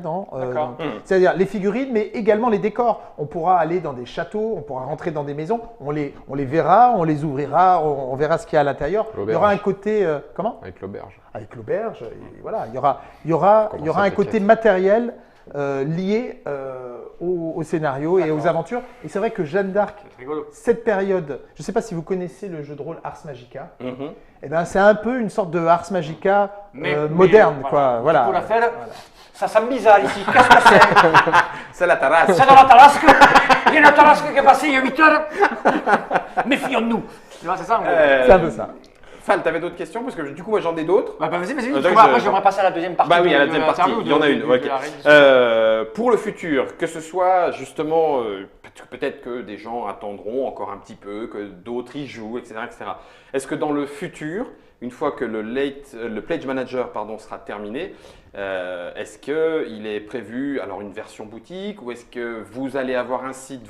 S3: c'est-à-dire les figurines, mais également les décors. On pourra aller dans des châteaux, on pourra rentrer dans des maisons, on les verra, on les ouvrira, on verra ce qu'il y a à l'intérieur. Il y aura un côté… comment ?
S4: Avec l'auberge.
S3: Avec l'auberge, voilà. Il y aura un côté matériel lié au scénario et aux aventures. Et c'est vrai que Jeanne d'Arc, cette période, je ne sais pas si vous connaissez le jeu de rôle Ars Magica, eh ben, c'est un peu une sorte de Ars Magica moderne. Voilà.
S1: Pour la faire, ça s'amuse ici. Qu'est-ce que c'est?
S2: C'est la Tarasque.
S1: C'est dans la Tarasque. Il y a une Tarasque qui est passée il y a 8 heures. Méfions-nous. C'est ça.
S3: C'est un peu ça.
S2: Fal, tu avais d'autres questions? Parce que du coup, moi j'en ai d'autres.
S1: Vas-y. Moi, j'aimerais passer à la deuxième partie.
S2: Bah oui, à la deuxième partie. Il y en a une. Pour le futur, que ce soit justement, peut-être que des gens attendront encore un petit peu, que d'autres y jouent, etc. Est-ce que dans le futur, une fois que le Pledge Manager sera terminé, est-ce qu'il est prévu une version boutique ou est-ce que vous allez avoir un site,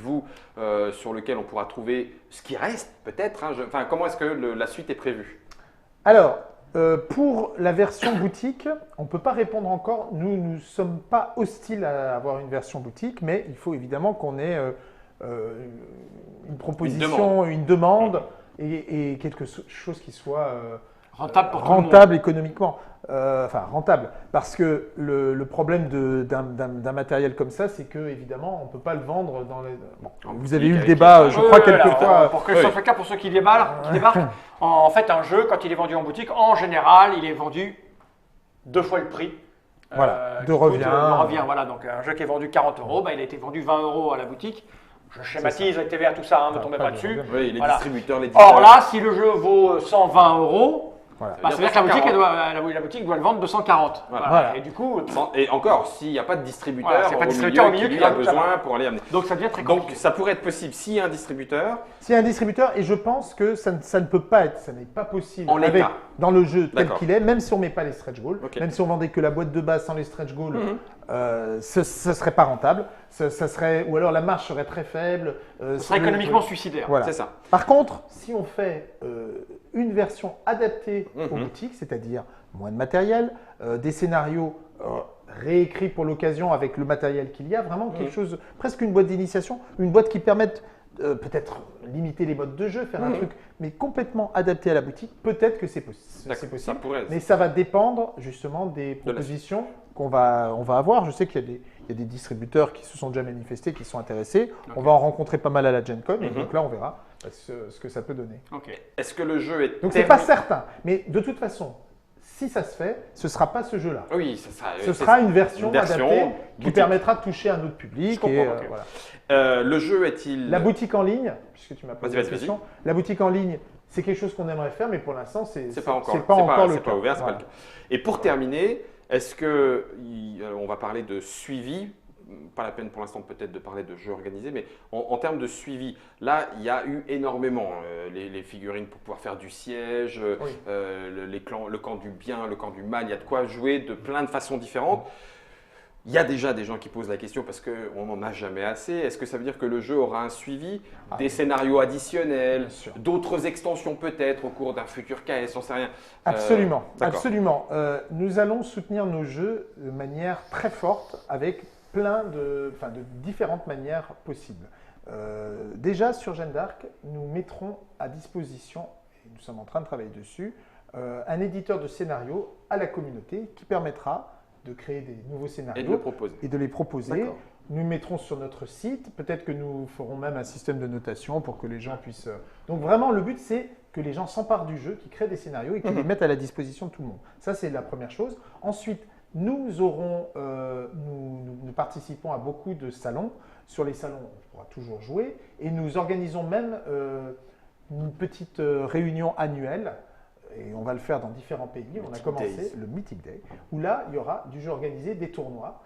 S2: sur lequel on pourra trouver ce qui reste peut-être comment est-ce que la suite est prévue?
S3: Alors, pour la version boutique, on ne peut pas répondre encore. Nous ne sommes pas hostiles à avoir une version boutique, mais il faut évidemment qu'on ait une proposition, une demande et quelque chose qui soit rentable économiquement. Rentable. Parce que le problème d'un matériel comme ça, c'est que évidemment, on ne peut pas le vendre dans les… vous avez eu le débat, je crois, quelquefois.
S1: Pour que ce soit le cas pour ceux qui débarquent, en fait, un jeu, quand il est vendu en boutique, en général, il est vendu 2 fois le prix.
S3: De revient.
S1: Voilà, donc un jeu qui est vendu 40 €, il a été vendu 20 € à la boutique. Je schématise avec TVA, tout ça, ne tombez pas dessus.
S2: Oui, les distributeurs, l'éditeur.
S1: Or là, si le jeu vaut 120 €,
S3: voilà.
S1: c'est-à-dire que la boutique doit le vendre 240.
S2: Voilà.
S1: Et du coup,
S2: et encore, s'il n'y a pas de distributeur,
S1: au milieu
S2: qui a besoin pour aller amener.
S1: Donc ça devient très compliqué.
S2: Donc ça pourrait être possible s'il y a un distributeur.
S3: S'il y a un distributeur, et je pense que ça ne peut pas être, ça n'est pas possible
S2: en l'état
S3: dans le jeu tel qu'il est, même si on ne met pas les stretch goals, même si on vendait que la boîte de base sans les stretch goals, ce ne serait pas rentable. Ou alors la marge serait très faible.
S1: Ce serait économiquement suicidaire.
S3: Voilà.
S2: C'est ça.
S3: Par contre, si on fait une version adaptée aux boutiques, c'est-à-dire moins de matériel, des scénarios réécrits pour l'occasion avec le matériel qu'il y a, vraiment quelque chose, presque une boîte d'initiation, une boîte qui permette peut-être limiter les modes de jeu, faire un truc, mais complètement adapté à la boutique, peut-être que c'est possible. Mais ça va dépendre justement des propositions qu'on va avoir. Je sais qu'il y a des distributeurs qui se sont déjà manifestés, qui sont intéressés. On va en rencontrer pas mal à la Gen Con, et donc là on verra ce que ça peut donner.
S2: Est-ce que le jeu est…
S3: Donc c'est pas certain, mais de toute façon, si ça se fait, ce ne sera pas ce jeu-là.
S2: Oui,
S3: ce sera une version adaptée qui permettra de toucher un autre public.
S2: Le jeu est-il…
S3: La boutique en ligne, puisque tu m'as posé la question, la boutique en ligne, c'est quelque chose qu'on aimerait faire, mais pour l'instant, c'est pas encore le cas.
S2: Ouvert, c'est pas le cas. Et pour terminer, est-ce que on va parler de suivi? Pas la peine pour l'instant peut-être de parler de jeux organisés, mais en termes de suivi, là il y a eu énormément les figurines pour pouvoir faire du siège, le camp du bien, le camp du mal, il y a de quoi jouer de plein de façons différentes. Il y a déjà des gens qui posent la question parce qu'on n'en a jamais assez. Est-ce que ça veut dire que le jeu aura un suivi, des scénarios additionnels, d'autres extensions peut-être au cours d'un futur KS, on ne sait rien?
S3: Absolument, absolument. Nous allons soutenir nos jeux de manière très forte avec plein de différentes manières possibles. Déjà sur Jeanne d'Arc, nous mettrons à disposition, et nous sommes en train de travailler dessus, un éditeur de scénarios à la communauté qui permettra de créer des nouveaux scénarios
S2: et de
S3: les proposer. Nous mettrons sur notre site, peut-être que nous ferons même un système de notation pour que les gens puissent… Donc vraiment, le but, c'est que les gens s'emparent du jeu, qu'ils créent des scénarios et qu'ils les mettent à la disposition de tout le monde. Ça, c'est la première chose. Ensuite, nous participons à beaucoup de salons. Sur les salons, on pourra toujours jouer. Et nous organisons même une petite réunion annuelle. Et on va le faire dans différents pays. On a commencé le Mythic Day, où là, il y aura du jeu organisé, des tournois.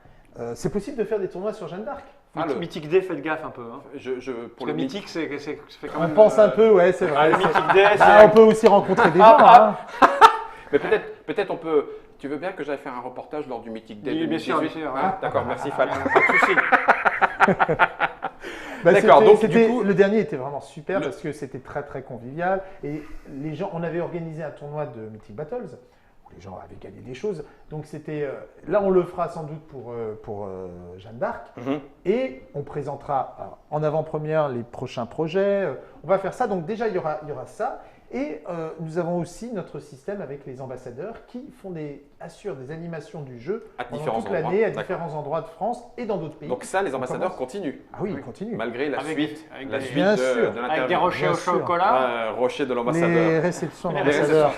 S3: C'est possible de faire des tournois sur Jeanne d'Arc.
S1: Mythic Day, faites gaffe un peu. Hein.
S2: Pour
S1: le Mythic, c'est quand même…
S3: On pense un peu, ouais, c'est vrai.
S1: Le Mythic Day,
S3: on peut aussi rencontrer des gens. Hein.
S2: Mais peut-être on peut… Tu veux bien que j'aille faire un reportage lors du Mythic Day 2018 ?
S1: Bien sûr, bien sûr.
S2: Ah, d'accord, merci Fal.
S1: Pas de souci.
S3: D'accord, donc du coup, le dernier était vraiment super parce que c'était très très convivial et les gens, on avait organisé un tournoi de Mythic Battles où les gens avaient gagné des choses. Donc c'était là, on le fera sans doute pour Jeanne d'Arc et on présentera en avant-première les prochains projets. On va faire ça. Donc déjà il y aura ça. Et nous avons aussi notre système avec les ambassadeurs qui assurent des animations du jeu pendant toute l'année à différents endroits de France et dans d'autres pays.
S2: Donc ça, les ambassadeurs continuent.
S3: Ah oui, ils continuent.
S2: Malgré la suite de l'interview.
S1: Avec des rochers au chocolat.
S2: Rocher de l'ambassadeur.
S3: Les réceptions d'ambassadeurs.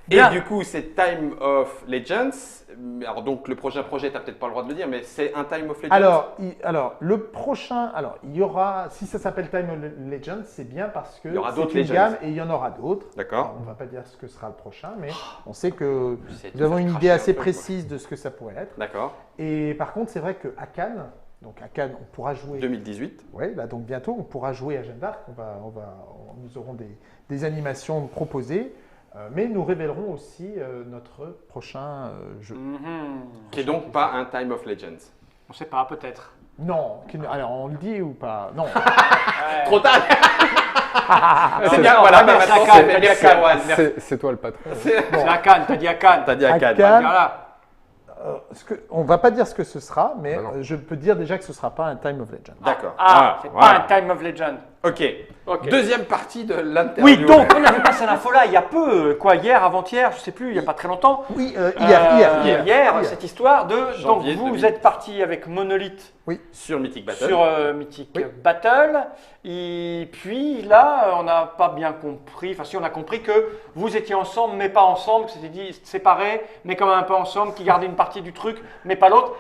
S2: Et du coup, c'est Time of Legends. Alors donc le prochain projet, tu n'as peut-être pas le droit de le dire, mais c'est un Time of Legends.
S3: Alors le prochain, il y aura, si ça s'appelle Time of Legends, c'est bien parce que c'est une gamme et il y en aura d'autres.
S2: D'accord.
S3: On ne va pas dire ce que sera le prochain, mais on sait que nous avons une idée assez précise de ce que ça pourrait être.
S2: D'accord.
S3: Et par contre, c'est vrai qu'à Cannes, on pourra jouer…
S2: 2018.
S3: Oui, là donc bientôt, on pourra jouer à Jeanne d'Arc. Nous aurons des animations proposées. Mais nous révélerons aussi notre prochain jeu.
S2: Qui n'est donc pas un Time of Legends.
S1: On ne sait pas, peut-être.
S3: Non. Alors, on le dit ou pas? Non.
S2: Trop tard. C'est bien, voilà,
S4: c'est toi le patron.
S1: C'est à Cannes, t'as dit à Cannes.
S2: T'as dit à Cannes.
S1: Voilà.
S3: On ne va pas dire ce que ce sera, mais je peux dire déjà que ce ne sera pas un Time of Legend.
S2: D'accord.
S1: C'est pas un Time of Legend.
S2: Ok. Deuxième partie de l'interview.
S1: Oui, donc on avait passé l'info-là il y a peu, hier, avant-hier, je ne sais plus, il n'y a pas très longtemps.
S3: Oui, hier,
S1: cette histoire de…
S2: Janvier
S1: donc vous êtes parti avec Monolith
S2: sur Mythic Battle.
S1: Sur Mythic Battle. Et puis là, on n'a pas bien compris, enfin si on a compris que vous étiez ensemble mais pas ensemble, que c'était dit séparés mais quand même un peu ensemble, qui gardaient une partie du truc mais pas l'autre.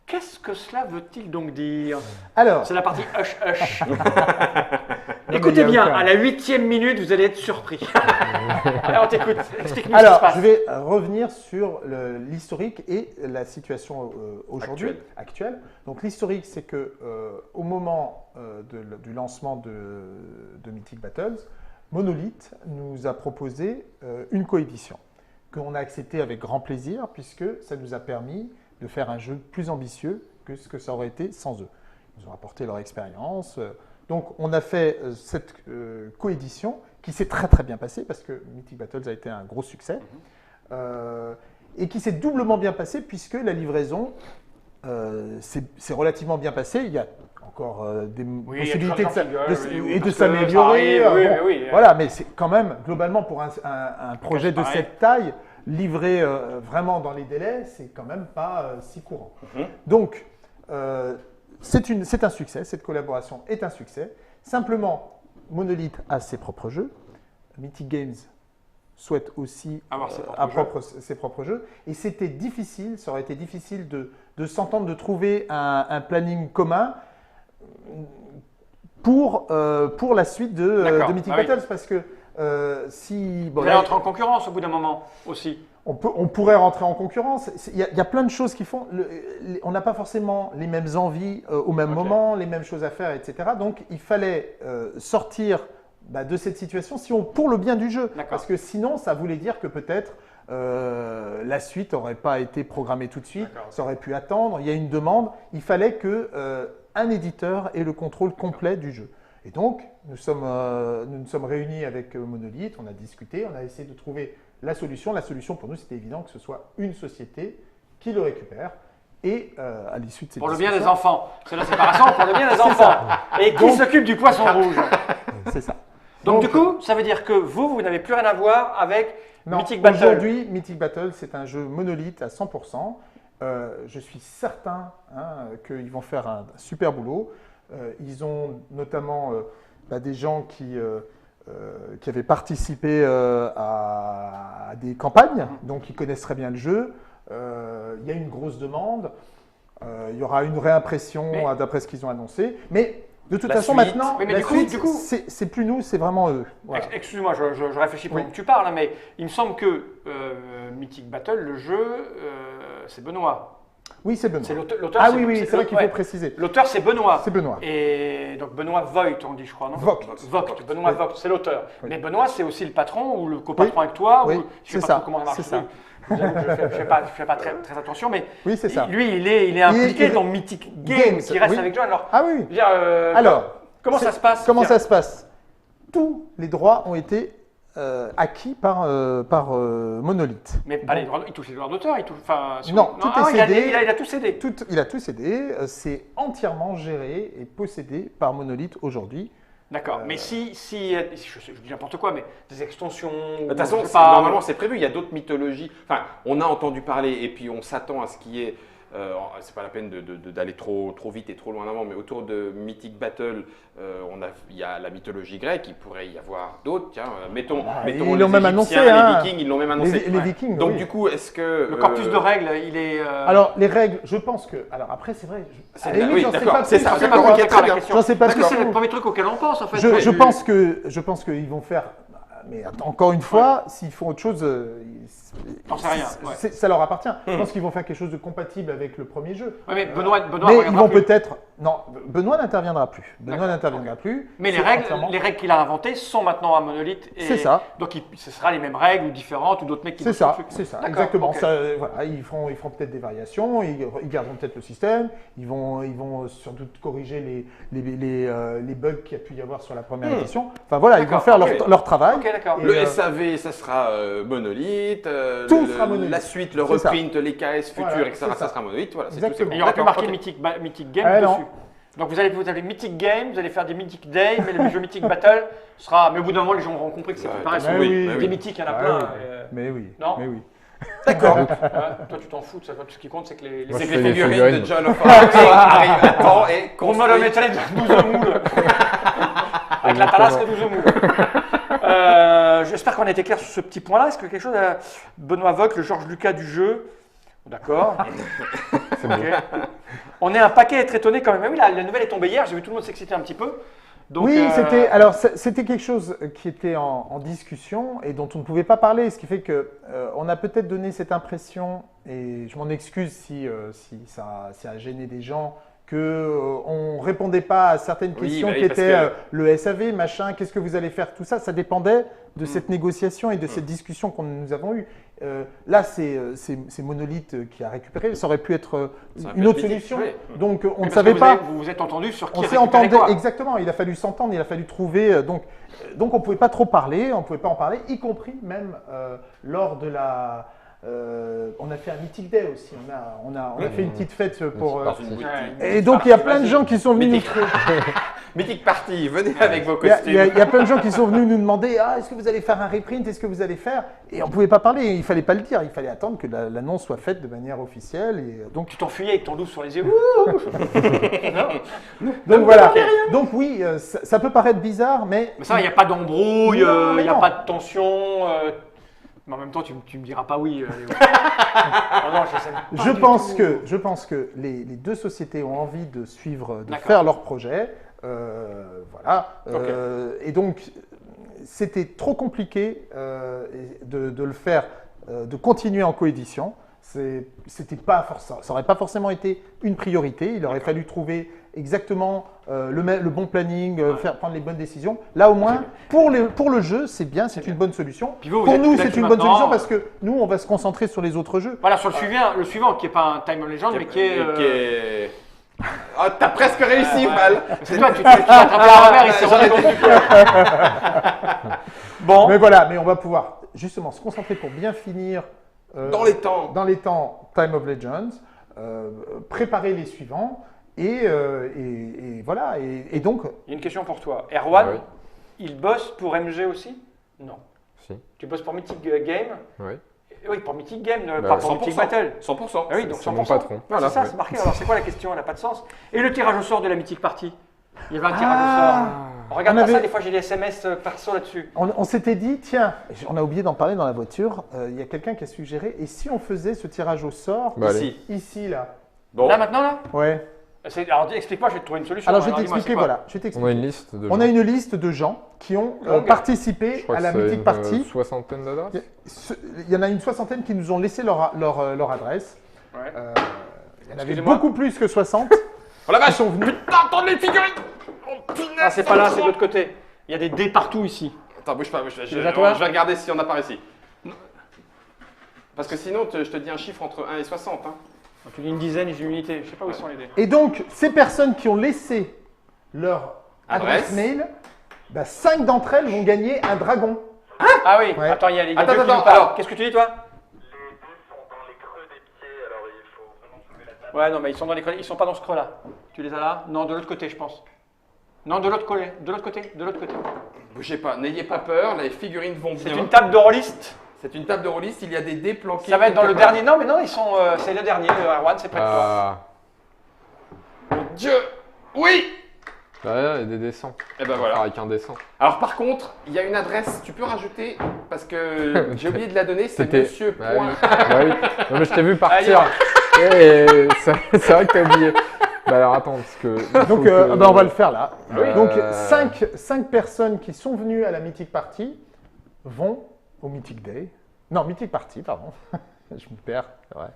S1: Qu'est-ce que cela veut-il donc dire?
S3: Alors,
S1: c'est la partie hush hush. Écoutez bien, à la 8e minute, vous allez être surpris. Alors, on t'écoute. Explique-nous ce qui se passe.
S3: Je vais revenir sur l'historique et la situation aujourd'hui, actuelle. Donc, l'historique, c'est que au moment du lancement de Mythic Battles, Monolith nous a proposé une coédition qu'on a acceptée avec grand plaisir puisque ça nous a permis de faire un jeu plus ambitieux que ce que ça aurait été sans eux. Ils nous ont apporté leur expérience. Donc, on a fait cette coédition qui s'est très très bien passée parce que Mythic Battles a été un gros succès et qui s'est doublement bien passée puisque la livraison s'est relativement bien passée. Il y a encore des possibilités de s'améliorer. Voilà, mais c'est quand même, globalement, pour un projet de cette taille, livré vraiment dans les délais, c'est quand même pas si courant. Donc, c'est un succès, cette collaboration est un succès. Simplement, Monolith a ses propres jeux. Mythic Games souhaite aussi avoir ses propres jeux. Et c'était difficile, ça aurait été difficile de s'entendre, de trouver un planning commun pour la suite de Mythic Battles. Parce que si…
S1: Vous allez entrer en concurrence au bout d'un moment aussi.
S3: On pourrait rentrer en concurrence. Il y a plein de choses qui font… on n'a pas forcément les mêmes envies au même moment, les mêmes choses à faire, etc. Donc, il fallait sortir de cette situation pour le bien du jeu. Parce que sinon, ça voulait dire que peut-être la suite n'aurait pas été programmée tout de suite. Ça aurait pu attendre. Il y a une demande. Il fallait qu'un éditeur ait le contrôle complet du jeu. Et donc, nous nous sommes réunis avec Monolith. On a discuté. On a essayé de trouver la solution. La solution pour nous, c'était évident que ce soit une société qui le récupère. Et à l'issue de cette
S1: pour le bien des enfants. C'est la séparation pour le bien des enfants. Et qui s'occupe du poisson rouge?
S3: C'est ça.
S1: Donc, du coup, ça veut dire que vous n'avez plus rien à voir avec
S3: Non,
S1: Mythic Battle.
S3: aujourd'hui, Mythic Battle, c'est un jeu monolithe à 100%. Je suis certain qu'ils vont faire un super boulot. Ils ont notamment des gens qui avaient participé à des campagnes, donc ils connaissent très bien le jeu. Il y a une grosse demande. Il y aura une réimpression d'après ce qu'ils ont annoncé. Mais de toute façon,
S2: suite.
S3: maintenant,
S1: Oui, mais
S3: la
S1: du coup-
S3: suite,
S1: du coup-
S3: c'est plus nous, c'est vraiment eux. Voilà.
S1: Excuse-moi, je réfléchis pendant
S3: Oui.
S1: que tu parles, hein, mais il me semble que Mythic Battle, le jeu, c'est Benoît.
S3: Oui, c'est Benoît.
S1: C'est l'auteur.
S3: Ah oui, oui, c'est vrai qu'il faut
S1: ouais.
S3: préciser.
S1: L'auteur, c'est Benoît.
S3: C'est Benoît.
S1: Et donc Benoît Voigt, on dit, je crois, non
S3: Vogt.
S1: Vogt. Benoît
S3: Oui.
S1: Vogt, c'est l'auteur.
S3: Oui.
S1: Mais Benoît, c'est aussi le patron ou le copatron avec toi.
S3: Oui,
S1: ou, je sais
S3: c'est
S1: pas
S3: ça,
S1: trop comment ça marche.
S3: c'est ça.
S1: Je vous avoue que je fais pas très attention, mais
S3: Oui, c'est ça.
S1: lui, il est impliqué dans Mythic Games, qui reste
S3: oui.
S1: avec John. Alors,
S3: Ah oui,
S1: je
S3: oui.
S1: veux dire,
S3: Alors,
S1: comment ça se passe
S3: Comment ça se passe? Tous les droits ont été acquis par Monolith.
S1: Mais pas les droits, il touche les droits d'auteur, il touche. Enfin,
S3: Non, tout est cédé.
S1: Il a tout cédé.
S3: Il a tout cédé. C'est entièrement géré et possédé par Monolith aujourd'hui.
S1: D'accord. Mais si je dis n'importe quoi, mais des extensions.
S2: De toute façon,
S1: je sais pas,
S2: normalement, c'est prévu. Il y a d'autres mythologies. Enfin, on a entendu parler et puis on s'attend à ce qui est. C'est pas la peine d'aller trop vite et trop loin en avant, mais autour de Mythic Battle, il y a la mythologie grecque. Il pourrait y avoir d'autres. Tiens, mettons
S3: ils
S2: les
S3: l'ont même
S2: Égyptiens,
S3: annoncé,
S2: les Vikings, ils l'ont même annoncé.
S3: Les Vikings.
S2: Donc
S3: oui.
S2: du coup, est-ce que
S1: le corpus de règles, il est.
S3: Alors, les règles, je pense que. Alors, après, c'est vrai.
S2: C'est
S3: à la limite,
S2: oui,
S3: j'en sais
S2: d'accord,
S3: pas
S2: c'est
S3: plus,
S2: ça,
S3: j'en sais
S2: d'accord,
S3: pas
S2: ok,
S3: plus.
S2: très bien.
S3: J'en sais pas
S1: Parce que
S3: plus.
S1: c'est le premier truc auquel on pense, en fait.
S3: Je pense qu'ils vont faire. Mais encore une fois, s'ils font autre chose,
S1: T'en sais rien, ouais.
S3: ça leur appartient. Je pense qu'ils vont faire quelque chose de compatible avec le premier jeu.
S1: Ouais, mais Benoît
S3: Mais ils
S1: regardera
S3: vont
S1: plus.
S3: peut-être. Non, Benoît n'interviendra plus.
S1: D'accord, Mais
S3: C'est
S1: les règles
S3: entièrement-
S1: qu'il a inventées sont maintenant à Monolith. Et
S3: C'est ça.
S1: Donc ce sera les mêmes règles ou différentes ou d'autres mecs qui
S3: C'est
S1: bossent sur
S3: ça,
S1: le truc.
S3: c'est ça,
S1: D'accord,
S3: exactement.
S1: ok.
S3: Ça, voilà, ils feront peut-être des variations, ils garderont peut-être le système, ils vont sans doute corriger les bugs qu'il y a pu y avoir sur la première édition. Enfin voilà, ils vont
S1: D'accord,
S3: faire
S1: ok.
S3: leur travail.
S1: Ok, d'accord.
S3: Et,
S2: le SAV, ça sera Monolith.
S3: Tout sera Monolith.
S2: La suite, le
S3: C'est ça.
S2: reprint, les KS futurs,
S3: Voilà,
S2: etc.
S3: c'est
S2: Ça
S3: ça.
S2: sera Monolith. Voilà, c'est tout.
S3: Exactement.
S1: Il n'y aura plus
S2: D'accord,
S1: marqué
S2: ok.
S1: Mythic Game
S3: Ah, non.
S1: dessus. Donc vous allez Mythic Game, vous allez faire des Mythic Day, mais le jeu Mythic Battle sera. Mais au bout d'un moment, les gens auront compris que c'est
S2: Ouais,
S1: plus pareil.
S2: de toute
S3: Mais
S2: façon,
S3: oui.
S2: mais
S1: Des mythiques, il y en a
S3: Ah
S1: plein.
S3: oui.
S1: euh,
S3: Mais oui,
S1: Non.
S3: mais oui.
S2: D'accord.
S1: toi, tu t'en fous de ça. Toi, tout ce qui compte, c'est que les
S4: Moi,
S2: C'est
S4: je
S2: que
S4: fais
S2: les
S4: des
S2: figurines
S4: figurines.
S2: de John of Arc arrivent à temps et
S1: Pour me le mettre
S2: construisent.
S1: les 12 moules. Avec la talasque 12 moules. J'espère qu'on a été clair sur ce petit point-là. Est-ce que quelque chose à Benoît Vogt, le Georges Lucas du jeu? D'accord.
S4: C'est bon.
S1: Ok. On est un paquet à être étonné quand même. Ah oui, la nouvelle est tombée hier. J'ai vu tout le monde s'exciter un petit peu. Donc,
S3: Oui, c'était quelque chose qui était en discussion et dont on ne pouvait pas parler, ce qui fait que on a peut-être donné cette impression, et je m'en excuse si ça a gêné des gens, qu'on ne répondait pas à certaines
S2: Oui,
S3: questions
S2: bah oui,
S3: qui
S2: parce
S3: étaient
S2: que-
S3: le SAV, machin, qu'est-ce que vous allez faire, tout ça, ça dépendait de cette négociation et de cette discussion que nous avons eue. Là, c'est Monolith qui a récupéré, ça aurait pu être
S2: Ça aurait
S3: une
S2: pu
S3: autre
S2: être
S3: solution,
S2: Mythic,
S3: donc on
S1: Mais
S3: ne
S1: parce
S3: savait
S1: que
S3: pas.
S1: Vous vous êtes entendu sur qui
S3: On s'est
S1: récupérait
S3: entendu,
S1: quoi.
S3: exactement, il a fallu s'entendre, il a fallu trouver, donc on ne pouvait pas trop parler, on ne pouvait pas en parler, y compris même lors de la... on a fait un Mythic Day aussi, on a fait une petite fête pour...
S2: Dans une boutique.
S3: et donc il y a plein de gens qui sont venus nous...
S2: Mythic. Mythic Party, venez avec vos
S3: Il y a-
S2: costumes.
S3: il y a plein de gens qui sont venus nous demander est-ce que vous allez faire un reprint, est-ce que vous allez faire, et on ne pouvait pas parler, il ne fallait pas le dire, il fallait attendre que l'annonce soit faite de manière officielle, et donc
S1: Tu t'enfuyais avec ton douce sur les yeux.
S3: donc voilà, donc oui, ça peut paraître bizarre, mais
S1: Mais ça, il n'y a pas d'embrouille,
S3: Non, mais
S1: il n'y a
S3: non.
S1: pas de tension. Mais en même temps, tu me diras pas oui. Léo. Ah non, je sais pas
S3: Je
S1: du
S3: pense
S1: tout.
S3: que les deux sociétés ont envie de suivre, de
S1: D'accord.
S3: faire leur projet. Voilà.
S2: Ok.
S3: Et donc, c'était trop compliqué de le faire, de continuer en coédition. C'était pas ça n'aurait pas forcément été une priorité. Il aurait fallu trouver exactement le bon planning, prendre les bonnes décisions. Là, au moins, pour le jeu, c'est bien, c'est une bonne solution.
S1: Puis vous
S3: Pour
S1: êtes
S3: nous,
S1: là
S3: c'est
S1: dessus
S3: une bonne
S1: maintenant.
S3: solution parce que nous, on va se concentrer sur les autres jeux.
S1: Voilà, sur le suivant, qui n'est pas un Time of Legend, mais qui est.
S2: Oh, t'as presque réussi, Val.
S1: C'est toi, tu vas attraper un revers, il s'est rendu compte du piège. Bon.
S3: Mais voilà, mais on va pouvoir justement se concentrer pour bien finir
S2: Dans les temps.
S3: dans les temps Time of Legends, préparer les suivants et voilà. Et donc,
S1: Il y a une question pour toi. Erwan,
S4: Ah oui.
S1: il bosse pour MG aussi? Non.
S4: Si.
S1: Tu bosses pour Mythic Game?
S4: Oui.
S1: Oui, pour Mythic Game,
S4: Bah,
S1: pas pour Mythic Battle.
S2: 100%.
S1: Ah oui, donc 100%.
S4: C'est mon patron.
S1: Voilà, c'est ça, c'est marqué. Alors c'est quoi la question? Elle n'a pas de sens. Et le tirage au sort de la Mythic Party? Il y avait un tirage au sort. On regarde
S3: On
S1: pas ça,
S3: avait-
S1: des fois j'ai des SMS perso là-dessus.
S3: On s'était dit, tiens, on a oublié d'en parler dans la voiture, il y a quelqu'un qui a suggéré, et si on faisait ce tirage au sort
S4: Bah,
S2: Ici.
S3: ici, là?
S2: Bon.
S1: Là maintenant là?
S3: Ouais.
S1: Alors explique-moi, je vais te trouver une solution.
S3: Alors je vais
S1: dis-moi,
S3: t'expliquer,
S1: c'est quoi?
S3: voilà. Je vais
S4: On
S3: t'expliquer.
S4: a une liste de
S3: On
S4: gens.
S3: a une liste de gens qui ont
S1: Longue.
S3: participé
S4: Je crois
S3: à
S4: que
S3: la
S4: c'est
S3: Mythic
S4: une
S3: Party.
S4: soixantaine d'adresses.
S3: Il y en a une soixantaine qui nous ont laissé leur adresse.
S1: Ouais.
S3: Il y en avait
S1: Excusez-moi.
S3: beaucoup plus que 60.
S2: Oh la vache,
S3: sont venus.
S2: putain, attends les figurines. Oh punaise.
S1: Ah, c'est pas là, c'est de l'autre côté. Il y a des dés partout ici.
S2: Attends, bouge pas, je
S1: les as, toi
S2: vais regarder si on a par ici. Parce que sinon, je te dis un chiffre entre 1 et 60. Hein.
S1: Donc, tu dis une dizaine et j'ai une unité. Je sais pas où ils sont les dés.
S3: Et donc, ces personnes qui ont laissé leur adresse
S2: Adresse.
S3: mail, 5 d'entre elles vont gagner un dragon.
S1: Ah oui,
S3: Ouais.
S1: attends, il y a les
S2: Attends,
S1: Dieu qui
S2: attends,
S1: nous parlent.
S2: alors.
S1: Qu'est-ce que tu dis toi?
S5: Les dés sont dans les creux des pieds, alors il faut vraiment trouver la table.
S1: Ouais, non, mais ils sont dans les creux. Ils sont pas dans ce creux là. Tu les as là? Non, de l'autre côté, je pense. Non, de l'autre côté, de l'autre côté, de l'autre côté.
S2: Bougez pas, n'ayez pas peur, les figurines vont
S1: C'est
S2: bien.
S1: une table de rôliste.
S2: C'est une table de rôliste, il y a des dés planqués.
S1: Ça va être dans le
S2: quelque part.
S1: dernier. Non, mais non, ils sont. C'est le dernier. Le Erwan, c'est près de toi.
S4: Ah,
S2: Mon Dieu. Oui.
S4: là, il y a des dessins.
S2: Et ben
S4: On va
S2: voilà.
S4: faire avec un dessin.
S2: Alors par contre, il y a une adresse, tu peux rajouter, parce que j'ai oublié de la donner, c'est
S4: C'était-
S2: monsieur.
S4: Bah
S2: point.
S4: oui. Bah oui. Non, mais je t'ai vu partir.
S1: Allez,
S4: Et c'est vrai que t'as oublié. Bah alors attends, parce que.
S3: Donc,
S4: faut que-
S3: on va le faire là.
S4: oui.
S3: Donc, 5 personnes qui sont venues à la Mythic Party vont au Mythic Day. Non, Mythic Party, pardon. Je me perds, c'est vrai.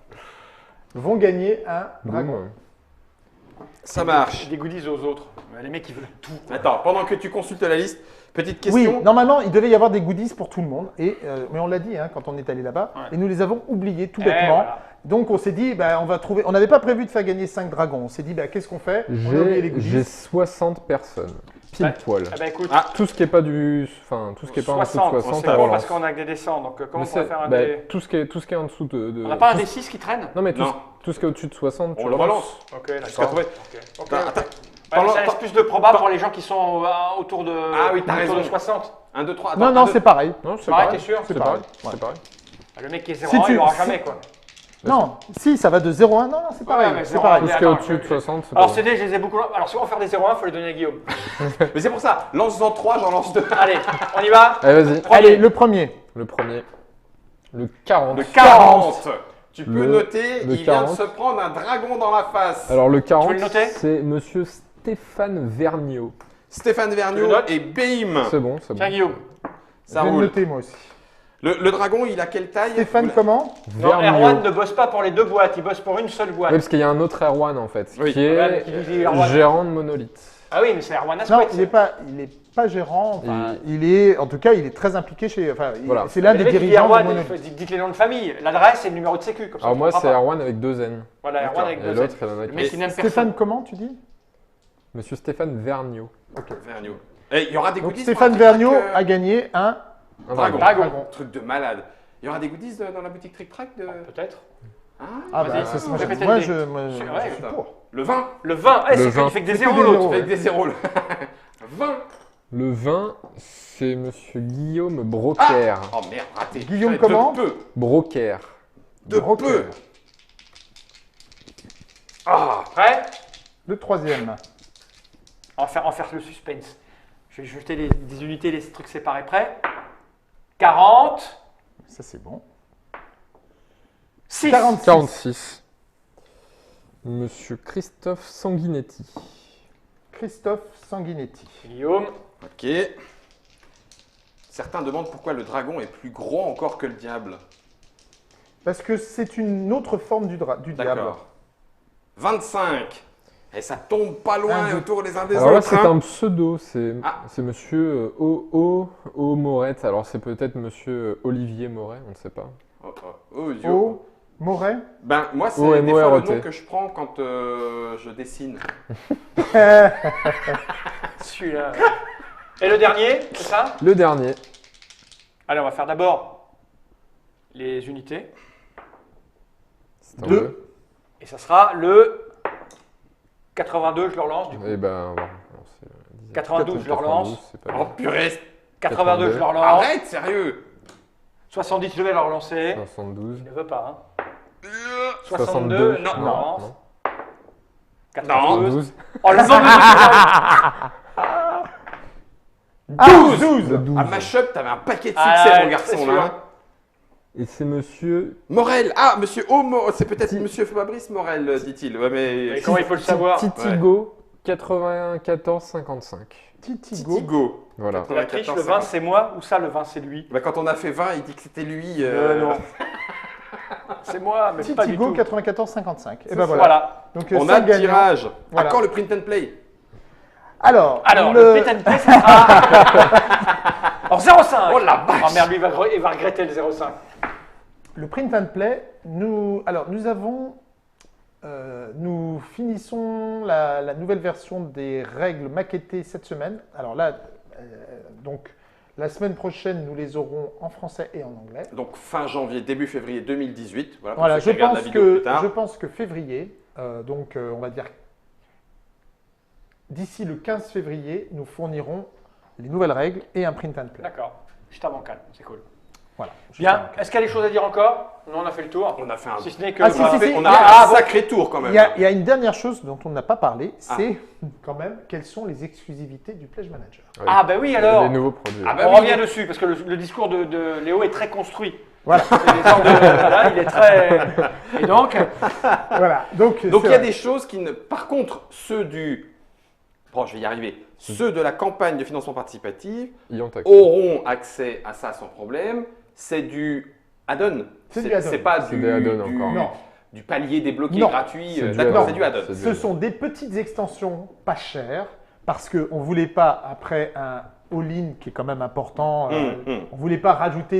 S3: Vont gagner un dragon.
S4: Boum.
S2: Ça marche.
S1: Des goodies aux autres. Les mecs, ils veulent tout.
S2: Attends, pendant que tu consultes la liste, petite
S3: Oui,
S2: question.
S3: normalement, il devait y avoir des goodies pour tout le monde. Mais on l'a dit quand on est allé là-bas.
S1: Ouais.
S3: Et nous les avons oubliés tout
S1: Eh,
S3: bêtement.
S1: voilà.
S3: Donc, on s'est dit, on va trouver. On n'avait pas prévu de faire gagner 5 dragons. On s'est dit, qu'est-ce qu'on fait? On a oublié les
S4: J'ai
S3: goodies.
S4: 60 personnes. Pile
S1: Ouais.
S4: poil.
S1: Eh ben écoute,
S2: Ah,
S4: Tout ce qui est pas du. Enfin, tout ce qui est pas en dessous de
S1: 60,
S4: 60,
S1: c'est
S4: on
S1: bon
S4: relance.
S1: parce qu'on a que des descends. Donc comment
S4: Mais
S1: on pourrait
S4: c'est-
S1: faire un
S4: bah,
S1: dé?
S4: tout ce qui est en dessous de.
S1: On n'a pas un
S4: tout-
S1: D6 qui traîne?
S4: Non, mais
S2: Non.
S4: tout ce qui est au-dessus de 60,
S2: on
S4: tu
S2: le relance.
S1: Ok,
S2: Jusqu'à
S1: d'accord.
S2: trouver.
S1: Ok.
S2: Attends, attends.
S1: Ouais,
S2: Pendant-
S1: ça laisse plus de proba pour les gens qui sont autour de,
S2: Ah oui, t'as
S1: autour de
S2: raison.
S1: 60.
S2: 1, 2, 3.
S3: Non, non, c'est pareil.
S4: Non, c'est
S1: Pareil,
S4: pareil.
S1: t'es sûr?
S4: C'est
S3: C'est
S4: pareil.
S3: pareil.
S4: C'est pareil.
S1: Ah, le mec qui est 0,1,
S3: Si tu-
S1: il l'aura
S3: si-
S1: jamais quoi.
S3: Non, si, ça va de 0 à 1. Non, non, c'est pareil.
S1: mais
S3: c'est
S1: 0 à
S3: pareil.
S4: Tout ce
S1: Attends,
S4: qui est au-dessus
S1: je-
S4: de 60, c'est
S1: Alors
S4: pas
S1: ces dés, je les ai beaucoup. Alors si on veut faire des 0,1, il faut les donner à Guillaume.
S2: Mais c'est pour ça, lance-en 3, j'en lance 2.
S1: Allez, on y va?
S4: Allez, vas-y.
S3: Allez, le premier.
S4: Le premier. Le 40.
S2: Le 40. Tu peux
S4: Le-
S2: noter,
S4: le
S2: il vient
S4: 40.
S2: de se prendre un dragon dans la face.
S4: Alors le 40,
S1: veux le noter
S4: c'est monsieur Stéphane Vergniaud.
S2: Stéphane
S1: Tu
S2: Vergniaud
S1: le notes
S2: et Beim.
S4: C'est bon, c'est bon.
S1: Tiens Guillaume.
S2: Ça
S3: je vais le
S2: roule.
S3: noter moi aussi.
S2: Le dragon, il a quelle taille?
S3: Stéphane, comment?
S1: Non,
S4: Vergniaud.
S1: Erwan ne bosse pas pour les deux boîtes, il bosse pour une seule boîte.
S4: Oui, parce qu'il y a un autre Erwan en fait,
S2: Oui.
S4: qui est
S1: Ouais, qui dit Erwan.
S4: gérant de Monolith.
S1: Ah oui, mais c'est Erwan
S3: Non,
S1: Asquith.
S3: il n'est pas gérant. Enfin, il est, en tout cas, il est très impliqué chez. Enfin,
S4: Voilà.
S3: c'est l'un des dirigeants de
S1: Erwan,
S3: Monolith.
S1: dites les noms de famille, l'adresse et le numéro de sécu. Comme ça,
S4: Alors
S1: on
S4: moi,
S1: comprend
S4: c'est
S1: pas.
S4: Erwan avec 2 N.
S1: Voilà, Erwan avec
S4: Et
S1: deux
S4: l'autre,
S1: Z.
S4: il en a
S1: Le
S4: qu'un.
S1: mec, il n'aime
S3: Stéphane,
S1: personne.
S3: comment tu dis?
S4: Monsieur Stéphane Vergniaud.
S2: Vergniaud. Et il y aura des
S3: Donc
S2: goodies.
S3: Stéphane
S2: pour un
S3: Vergniaud
S2: Trick Track,
S3: a gagné un.
S4: Un
S2: Dragon.
S1: Dragon.
S2: Truc de malade. Il y aura des goodies dans la boutique Trick Track de.
S1: Peut-être.
S2: Ah,
S3: Ah
S1: Vas-y,
S3: bah, ça, moi,
S1: répétez
S3: moi,
S1: le
S3: je,
S1: dé.
S3: moi, je
S1: Ouais,
S3: suis
S2: putain.
S3: pour.
S2: Le 20
S1: Le 20,
S4: Le
S1: c'est
S4: 20.
S1: qu'il fait que des
S3: C'est
S1: zéros
S3: que des
S1: l'autre.
S3: zéros.
S2: avec des zéros. 20
S4: Le 20, c'est monsieur Guillaume Broker.
S2: Oh merde, raté.
S3: Guillaume
S2: Putain,
S3: comment
S2: De peu.
S4: Broker.
S2: De
S3: Broker.
S2: peu. Ah,
S1: Prêt?
S3: Le troisième.
S1: On va faire le suspense. Je vais jeter des unités, les trucs séparés. Prêt? 40.
S3: Ça, c'est bon.
S1: 6.
S3: 46.
S4: 46. Monsieur Christophe Sanguinetti.
S3: Christophe Sanguinetti.
S1: Guillaume.
S2: ok. Certains demandent pourquoi le dragon est plus gros encore que le diable.
S3: Parce que c'est une autre forme du diable.
S2: D'accord. 25. Et ça tombe pas loin
S3: Un, deux.
S2: autour les uns des
S4: Alors là,
S2: autres.
S4: c'est
S2: hein.
S4: un pseudo. C'est
S2: Ah.
S4: monsieur O Moret. Alors c'est peut-être monsieur Olivier Moret, on ne sait pas.
S2: Oh, oh, oh, Dieu.
S3: O. Moret.
S2: Ben, moi, c'est
S4: O,
S2: des fois le
S4: M-O-R-E-T.
S2: nom que je prends quand je dessine.
S1: Celui-là. Et le dernier, c'est ça?
S4: Le dernier.
S1: Allez, on va faire d'abord les unités.
S4: C'est un
S3: 2.
S1: Et ça sera le 82, je le relance du coup.
S4: Et ben, on va lancer la dizaine.
S1: 92, je le relance.
S4: c'est pas
S2: Oh
S4: bien.
S2: purée.
S1: 82, je le relance.
S2: Arrête, sérieux.
S1: 70, je vais le relancer.
S4: 72.
S1: Il ne veut pas. Hein.
S4: 62,
S1: 62, non,
S4: non,
S1: je relance.
S4: non.
S1: 92.
S4: 12.
S1: Oh, le nombre de
S2: 12.
S4: Le 12.
S2: À Mashup, t'avais un paquet de
S1: Ah,
S2: succès, mon
S1: c'est
S2: garçon,
S1: sûr.
S2: là. Hein.
S4: Et c'est monsieur
S2: Morel. Ah, monsieur Homo. C'est peut-être monsieur Fabrice Morel, dit-il. Ouais,
S1: Mais
S2: mais.
S1: comment il faut le savoir?
S4: Titigo 94-55.
S3: Titigo.
S2: Titigo.
S4: Voilà.
S1: La triche, le 20 c'est moi ou ça, le 20 c'est lui?
S2: Bah, quand on a fait 20, il dit que c'était lui.
S1: Non. C'est moi, mais pas du
S3: Titigo
S1: tout.
S3: 94-55. Et
S2: C'est
S3: ben
S2: ça.
S3: voilà.
S1: Voilà.
S3: Donc,
S2: On
S3: c'est
S2: a
S3: le
S2: le
S3: gagnant.
S2: tirage.
S3: Voilà.
S2: À quand le print and play?
S3: Alors,
S1: Le pit and play, ça sera. Alors 0,5.
S2: Oh la vache.
S1: Oh merde, lui il va regretter le 0,5.
S3: le print and play, nous finissons la nouvelle version des règles maquettées cette semaine. Alors là, donc la semaine prochaine, nous les aurons en français et en anglais.
S2: Donc fin janvier, début février 2018. Voilà, pour
S3: Voilà,
S2: ceux qui regardent la vidéo plus tard.
S3: je pense que février, on va dire d'ici le 15 février, nous fournirons les nouvelles règles et un print and play.
S1: D'accord. Je t'avance, c'est cool.
S3: Voilà.
S1: Bien. Est-ce qu'il y a des choses à dire encore? Non, on a fait le tour.
S2: On a fait un,
S1: Si ce n'est que.
S3: Ah, si,
S1: voilà.
S3: si, si.
S2: on a
S3: Ah,
S2: fait
S3: ah,
S2: un
S3: bon.
S2: sacré tour quand même.
S3: Il y a une dernière chose dont on n'a pas parlé, c'est quand même quelles sont les exclusivités du Pledge Manager.
S1: Ah, ben oui, alors.
S4: Les nouveaux produits.
S2: Ah bah
S1: On
S2: oui.
S1: revient dessus parce que le discours de Léo est très construit.
S3: Voilà.
S1: C'est des sortes voilà, il est très. Et donc,
S3: Voilà. Donc
S2: Donc
S3: c'est
S2: il y a
S3: vrai.
S2: des choses qui ne. Par contre, ceux du. Bon, je vais y arriver. Ceux de la campagne de financement participatif
S4: Iontac.
S2: auront accès à ça sans problème. C'est du add-on.
S3: C'est du add-on.
S2: C'est pas
S4: C'est
S2: du,
S4: des add-ons
S2: du-
S4: encore.
S3: Non.
S2: du palier débloqué
S3: Non.
S2: gratuit.
S4: C'est du
S2: D'accord,
S4: add-on.
S2: c'est du add-on.
S4: C'est du
S3: Ce sont des petites extensions pas chères parce qu'on ne voulait pas, après un all-in qui est quand même important, on ne voulait pas rajouter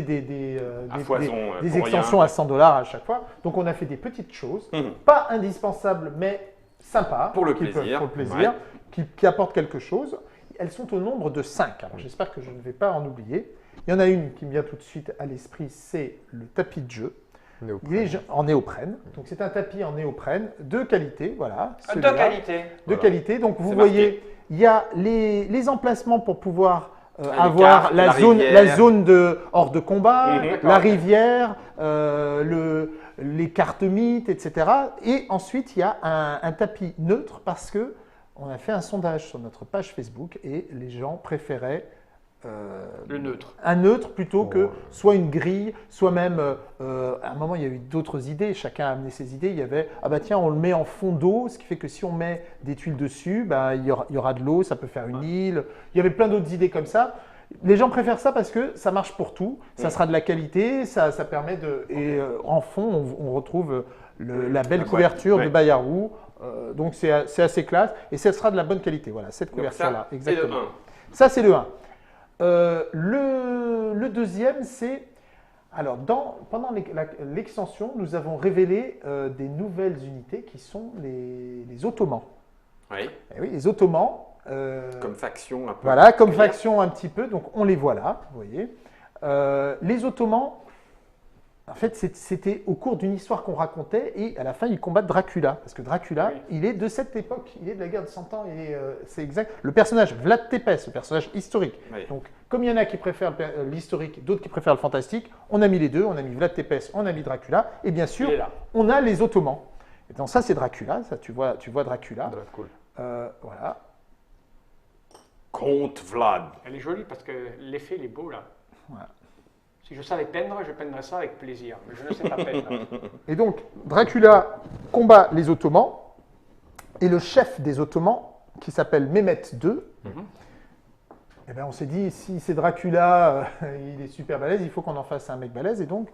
S2: À foison,
S3: des
S2: pour
S3: extensions
S2: rien.
S3: à 100 $ à chaque fois. Donc on a fait des petites choses, pas indispensables mais sympas.
S2: Pour le
S3: qui peuvent-
S2: plaisir.
S3: pour le plaisir,
S2: Ouais.
S3: qui apportent quelque chose. Elles sont au nombre de 5. Alors j'espère que je ne vais pas en oublier. Il y en a une qui me vient tout de suite à l'esprit, c'est le tapis de jeu.
S4: Néoprène.
S3: Il est en néoprène. Donc c'est un tapis en néoprène de qualité, voilà.
S1: de
S3: celui-là.
S1: qualité.
S3: De qualité. Donc vous
S2: C'est
S3: voyez, il y a les emplacements pour pouvoir
S2: les
S3: avoir
S2: cartes,
S3: la
S2: la
S3: zone,
S2: rivière.
S3: de hors de combat,
S2: Mhm.
S3: la rivière, les cartes mythes, etc. Et ensuite il y a un tapis neutre parce que on a fait un sondage sur notre page Facebook et les gens préféraient
S1: Le neutre.
S3: un neutre plutôt que soit une grille, soit même, à un moment il y a eu d'autres idées, chacun a amené ses idées, il y avait, ah bah tiens on le met en fond d'eau, ce qui fait que si on met des tuiles dessus, bah, il y aura de l'eau, ça peut faire une île, il y avait plein d'autres idées comme ça. Les gens préfèrent ça parce que ça marche pour tout, ça sera de la qualité, ça permet de… Et en fond on retrouve la belle couverture de Bayarou, donc c'est assez classe et ça sera de la bonne qualité, voilà, cette
S2: Donc
S3: couverture-là,
S2: ça,
S3: exactement.
S2: c'est le 1.
S3: Ça, c'est le 1. Le deuxième, c'est… Alors, pendant l'extension, nous avons révélé des nouvelles unités qui sont les Ottomans.
S2: Oui,
S3: Eh oui, les Ottomans.
S2: comme faction un peu.
S3: Voilà, comme
S2: particulière.
S3: faction un petit peu. Donc, on les voit là, vous voyez. Les Ottomans, en fait, c'était au cours d'une histoire qu'on racontait et à la fin, ils combattent Dracula. Parce que Dracula, il est de cette époque, il est de la guerre de 100 ans, c'est exact. Le personnage Vlad Tepes, le personnage historique.
S2: Oui.
S3: Donc, comme il y en a qui préfèrent l'historique, d'autres qui préfèrent le fantastique, on a mis les deux, on a mis Vlad Tepes, on a mis Dracula, et bien sûr,
S1: Il est là.
S3: on a les Ottomans. Et donc ça, c'est Dracula, ça, tu vois Dracula.
S4: Cool.
S3: Voilà.
S2: Comte Vlad.
S1: Elle est jolie parce que l'effet il est beau là.
S3: Voilà.
S1: Si je savais peindre, je peindrais ça avec plaisir. Mais je ne sais pas peindre.
S3: Et donc, Dracula combat les Ottomans, et le chef des Ottomans, qui s'appelle Mehmet II, eh ben on s'est dit, si c'est Dracula, il est super balèze, il faut qu'on en fasse un mec balèze, et donc,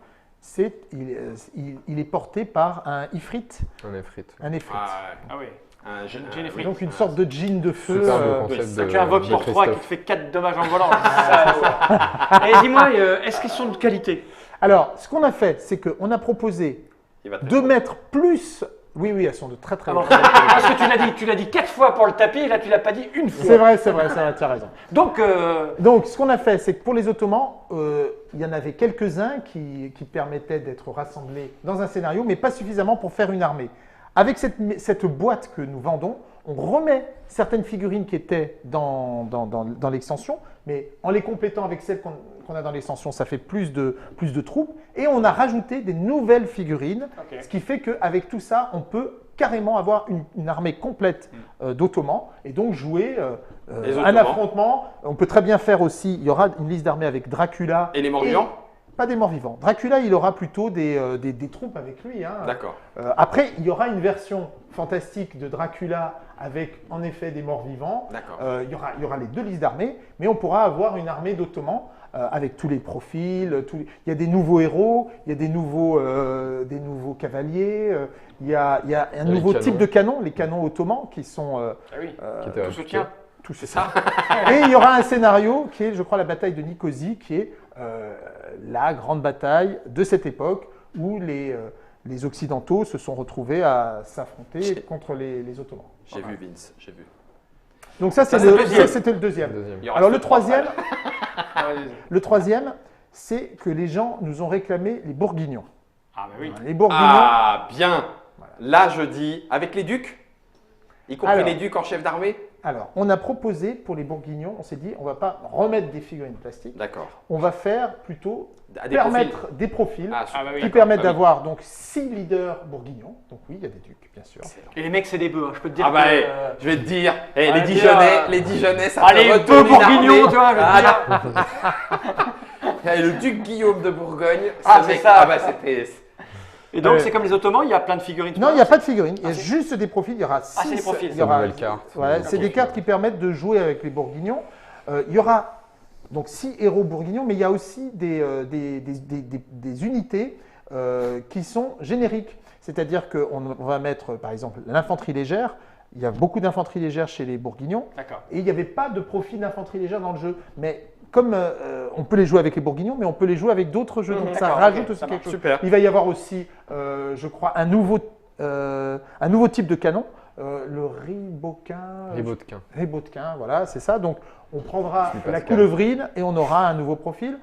S3: il est porté par un Ifrit.
S4: Un effrite.
S3: Un Ifrit.
S1: Ah oui.
S2: Un jeune
S1: Jennifer.
S3: Donc, une sorte de jean de feu.
S4: Superbe concept de
S1: Tu invoques pour 3 qui te
S4: Christophe.
S1: fait 4 dommages en volant. Et dis-moi, est-ce qu'ils sont de qualité?
S3: Alors, ce qu'on a fait, c'est qu'on a proposé
S2: Il va te
S3: 2 mètres plus… Oui, elles sont de très très bonnes.
S1: Parce que tu l'as dit 4 fois pour le tapis, et là tu l'as pas dit une fois.
S3: C'est vrai, tu as raison.
S1: Donc,
S3: Donc, ce qu'on a fait, c'est que pour les Ottomans, il y en avait quelques-uns qui permettaient d'être rassemblés dans un scénario, mais pas suffisamment pour faire une armée. Avec cette boîte que nous vendons, on remet certaines figurines qui étaient dans l'extension, mais en les complétant avec celles qu'on a dans l'extension, ça fait plus de troupes. Et on a rajouté des nouvelles figurines, ce qui fait qu'avec tout ça, on peut carrément avoir une armée complète d'Ottomans et donc jouer un affrontement. On peut très bien faire aussi, il y aura une liste d'armées avec Dracula.
S2: Et les morts-vivants ?
S3: Pas des morts-vivants. Dracula, il aura plutôt des troupes avec lui. Hein.
S2: D'accord.
S3: Après, il y aura une version fantastique de Dracula avec en effet des morts-vivants.
S2: D'accord.
S3: Il y aura les 2 listes d'armées, mais on pourra avoir une armée d'Ottomans avec tous les profils. Il y a des nouveaux héros, il y a des nouveaux cavaliers, il y a un nouveau type de canon, les canons ottomans qui sont…
S1: tout soutien.
S3: Tout c'est ça. Et il y aura un scénario qui est, je crois, la bataille de Nicosie, qui est la grande bataille de cette époque où les Occidentaux se sont retrouvés à s'affronter contre les Ottomans.
S2: J'ai vu Vince, j'ai vu.
S3: Donc ça, c'était le deuxième. Alors le troisième, c'est que les gens nous ont réclamé les Bourguignons.
S1: Ah bah oui.
S3: Les Bourguignons.
S2: Ah bien. Voilà. Là, je dis, avec les ducs, y compris les ducs en chef d'armée.
S3: Alors, on a proposé pour les Bourguignons, on s'est dit, on ne va pas remettre des figurines plastiques.
S2: D'accord.
S3: On va faire plutôt des profils qui
S2: permettent
S3: d'avoir donc 6 leaders bourguignons. Donc oui, il y a des ducs, bien sûr.
S1: Et les mecs, c'est des bœufs. Hein. Je peux te dire.
S2: Je vais te dire, les Dijonais, ça
S1: allez,
S2: te retourne
S1: bourguignons, tu vois.
S2: Et le duc Guillaume de Bourgogne,
S1: c'est ça.
S2: c'était…
S1: Et donc, c'est comme les Ottomans, il y a plein de figurines.
S3: Non, il n'y a pas de figurines. Il y a juste des profils. Il y aura 6.
S1: c'est des profils.
S3: Il y aura,
S4: cartes.
S3: Voilà, c'est des cartes qui permettent de jouer avec les Bourguignons. Il y aura donc 6 héros bourguignons, mais il y a aussi des unités qui sont génériques. C'est-à-dire qu'on va mettre, par exemple, l'infanterie légère. Il y a beaucoup d'infanterie légère chez les Bourguignons.
S1: D'accord.
S3: Et il n'y avait pas de profil d'infanterie légère dans le jeu. Mais comme on peut les jouer avec les Bourguignons, mais on peut les jouer avec d'autres jeux. Donc ça rajoute aussi quelque chose.
S2: Super.
S3: Il va y avoir aussi, je crois, un nouveau type de canon, le Ribotquin, voilà, c'est ça. Donc on prendra la coulevrine et on aura un nouveau profil.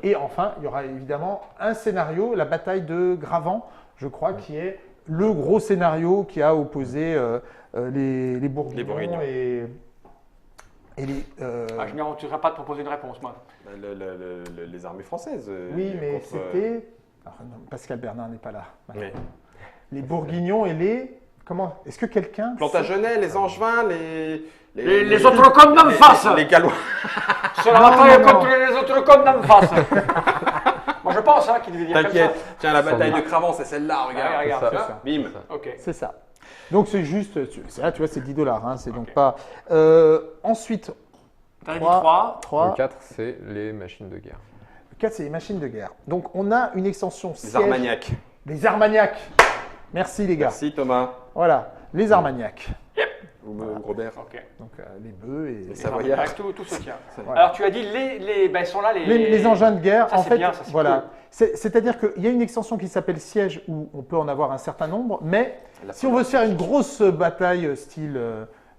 S3: Et enfin, il y aura évidemment un scénario, la bataille de Gravant, je crois, qui est le gros scénario qui a opposé les Bourguignons et les…
S1: je ne m'aventurerai pas de proposer une réponse, moi.
S2: Les armées françaises.
S3: Oui, mais c'était… Pascal Bernard n'est pas là. Oui. Les Bourguignons et les… Comment… Est-ce que quelqu'un…
S2: Plantagenets, les Angevins,
S1: les autres cons d'en face.
S2: Les Gallois.
S1: C'est la bataille contre les autres cons d'en face. Moi, je pense qu'il devait dire comme ça.
S2: T'inquiète. Tiens, la bataille de Cravant, c'est celle-là, regarde.
S3: C'est ça.
S2: Bim.
S1: Ok.
S3: C'est ça. Donc c'est juste, là tu vois, c'est $10, hein, c'est donc pas… ensuite,
S1: T'as dit 3.
S4: Le 4, c'est les machines de guerre.
S3: Le 4, c'est les machines de guerre. Donc on a une extension siège.
S2: Les Armagnacs.
S3: Les Armagnacs. Merci les gars.
S2: Merci Thomas.
S3: Voilà, les Armagnacs.
S2: Ou Robert.
S1: Ok.
S3: Donc les bœufs et
S2: les Savoyards.
S1: Avec tout se tient.
S3: Voilà.
S1: Alors tu as dit ils sont là
S3: les engins de guerre.
S1: Ça,
S3: en fait,
S1: bien, ça,
S3: voilà.
S1: Cool.
S3: C'est-à-dire qu'il y a une extension qui s'appelle Siège où on peut en avoir un certain nombre, mais si on veut se faire une grosse bataille style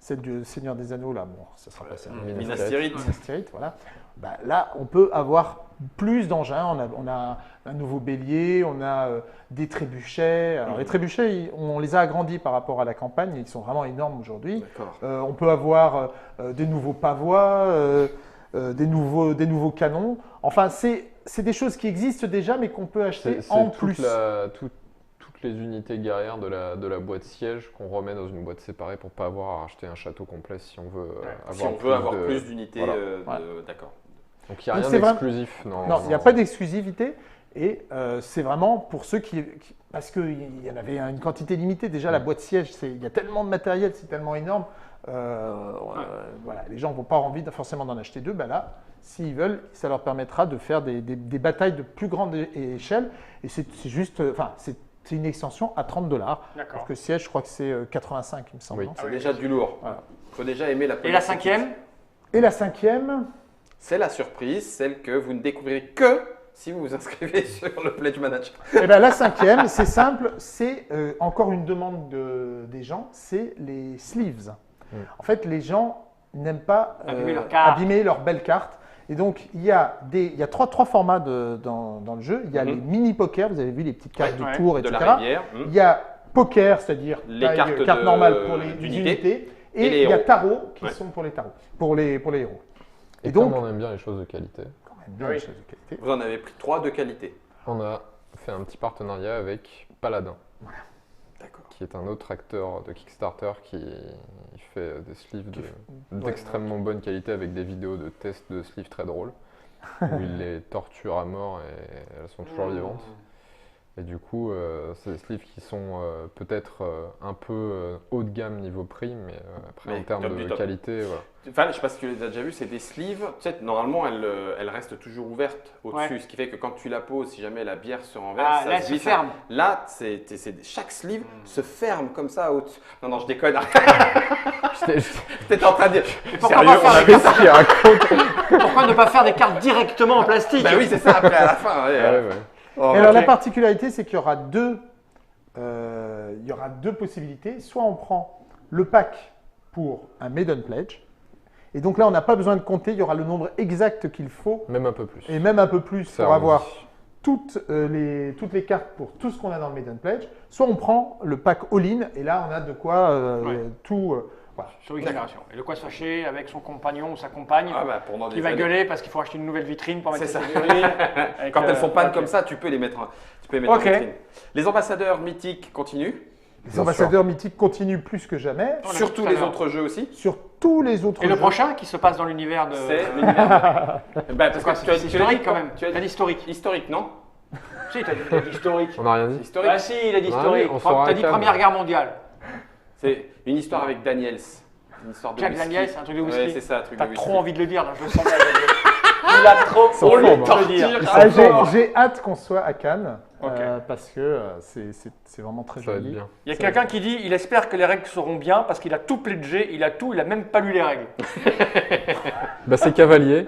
S3: celle du Seigneur des Anneaux, là, bon, ça sera pas ça.
S2: Minas Tirith.
S3: Minas Tirith, voilà. Bah, là, on peut avoir plus d'engins. On a un nouveau bélier, on a des trébuchets. Alors, les trébuchets, on les a agrandis par rapport à la campagne. Ils sont vraiment énormes aujourd'hui. On peut avoir des nouveaux pavois, des nouveaux canons. Enfin, c'est des choses qui existent déjà, mais qu'on peut acheter en plus.
S4: Toutes les unités guerrières de la boîte siège qu'on remet dans une boîte séparée pour ne pas avoir à racheter un château complet si on veut
S2: avoir plus d'unités.
S4: Voilà.
S2: D'accord.
S4: Donc il n'y a rien d'exclusif.
S3: Non, il n'y a pas d'exclusivité. Et c'est vraiment pour ceux parce qu'il y en avait une quantité limitée. Déjà, la boîte siège, il y a tellement de matériel, c'est tellement énorme. Voilà, les gens n'ont pas envie forcément d'en acheter 2. Ben là, s'ils veulent, ça leur permettra de faire des batailles de plus grande échelle. Et c'est juste, c'est une extension à $30. Alors que siège, je crois que c'est 85, il me semble.
S4: Oui.
S2: C'est déjà du lourd. Il faut déjà aimer la politique.
S1: Et la cinquième?
S3: Et la cinquième,
S2: c'est la surprise, celle que vous ne découvrirez que si vous vous inscrivez sur le Pledge Manager.
S3: Et ben la cinquième, c'est simple, c'est encore une demande des gens, c'est les sleeves. En fait, les gens n'aiment pas abîmer leurs belles cartes. Et donc, il y a 3 formats dans le jeu. Il y a les mini-poker, vous avez vu les petites cartes de tour, etc.
S2: De la rivière.
S3: Il y a poker, c'est-à-dire
S2: Les
S3: carte
S2: cartes
S3: normale pour les
S2: d'unités.
S3: unités,
S2: Et
S3: et
S2: les
S3: il y a
S2: héros.
S3: tarot qui
S2: Ouais.
S3: sont pour les tarots, pour les héros.
S4: Et
S3: Et donc,
S4: comme on aime bien les choses de qualité,
S3: quand même bien
S1: Oui.
S3: les choses de qualité.
S2: Vous en avez pris 3 de qualité.
S4: on a fait un petit partenariat avec Paladin,
S2: D'accord.
S4: qui est un autre acteur de Kickstarter qui fait des sleeves
S3: Ouais,
S4: d'extrêmement bonne qualité avec des vidéos de tests de sleeves très drôles, où il les torture à mort et elles sont toujours vivantes. Et du coup, c'est des sleeves qui sont peut-être un peu haut de gamme niveau prix, mais après
S2: Mais
S4: en termes
S2: top du
S4: de
S2: top.
S4: qualité, voilà.
S2: Enfin, je sais pas si tu les as déjà vus, c'est des sleeves. Tu sais, normalement, elles restent toujours ouvertes au-dessus,
S1: Ouais.
S2: ce qui fait que quand tu la poses, si jamais la bière se renverse,
S1: Ah,
S2: ça
S1: là, elle se
S2: glisse.
S1: ferme.
S2: Là, chaque sleeve se ferme comme ça au-dessus. Non, je déconne. T'étais en train de dire.
S1: pourquoi
S2: Sérieux,
S1: pas
S2: on
S1: faire
S2: avait
S1: des
S2: ça.
S4: Qui raconte
S1: Pourquoi ne pas faire des cartes directement en plastique?
S2: Bah oui, c'est ça après à la fin. Ouais.
S4: Ouais, ouais.
S2: Oh,
S3: Et alors
S2: ok.
S3: la particularité, c'est qu'il y aura deux possibilités. Soit on prend le pack pour un Maiden Pledge, et donc là on n'a pas besoin de compter, il y aura le nombre exact qu'il faut,
S4: Même un peu plus.
S3: et même un peu plus
S4: Ça
S3: pour avoir
S4: arrondit.
S3: toutes les cartes pour tout ce qu'on a dans le Maiden Pledge. Soit on prend le pack all-in, et là on a de quoi
S1: Ouais.
S3: tout. Voilà.
S1: Sur une génération. Et de quoi se fâcher avec son compagnon ou sa compagne
S2: Ah bah, pendant
S1: qui
S2: des
S1: va
S2: années.
S1: gueuler parce qu'il faut acheter une nouvelle vitrine pour mettre
S2: C'est
S1: ses
S2: ça.
S1: figurines. Avec,
S2: Quand elles font panne
S1: ok.
S2: comme ça, tu peux les mettre, en
S1: Ok.
S2: vitrine. Les ambassadeurs mythiques continuent,
S3: Les ambassadeurs mythiques continuent plus que jamais,
S1: On l'a
S2: sur
S1: vu
S2: tous
S1: tout à
S2: les
S1: l'heure.
S2: autres jeux aussi.
S3: sur tous les autres
S1: Et le
S3: jeux.
S1: prochain qui se passe dans l'univers de.
S2: C'est l'univers. Bah, parce
S1: Quoi,
S2: que
S1: c'est
S2: tu as
S1: historique quand même.
S2: Tu as
S1: T'as dit historique.
S2: historique, non?
S1: Si, t'as dit historique.
S4: On n'a rien dit.
S2: Historique.
S1: Ah si, il a dit
S4: Ouais,
S1: historique.
S4: on saura
S1: T'as dit
S4: quand même.
S1: Première Guerre mondiale.
S2: C'est une histoire avec Daniels. Une histoire de
S1: Jack
S2: whisky.
S1: Daniels, un truc de whisky.
S2: Ouais, c'est ça, un truc de
S1: T'as
S2: whisky.
S1: trop envie de le dire, là, je le sens. Il a trop
S4: Sans
S1: envie
S4: forme,
S1: de
S4: hein.
S1: le dire.
S3: Ah, j'ai hâte qu'on soit à Cannes,
S1: Ok.
S3: parce que c'est vraiment très
S4: Ça va être
S3: joli.
S4: bien.
S1: Il y a quelqu'un qui dit il espère que les règles seront bien parce qu'il a tout pledgé, il a tout, il a même pas lu les règles.
S4: Bah, c'est Cavalier.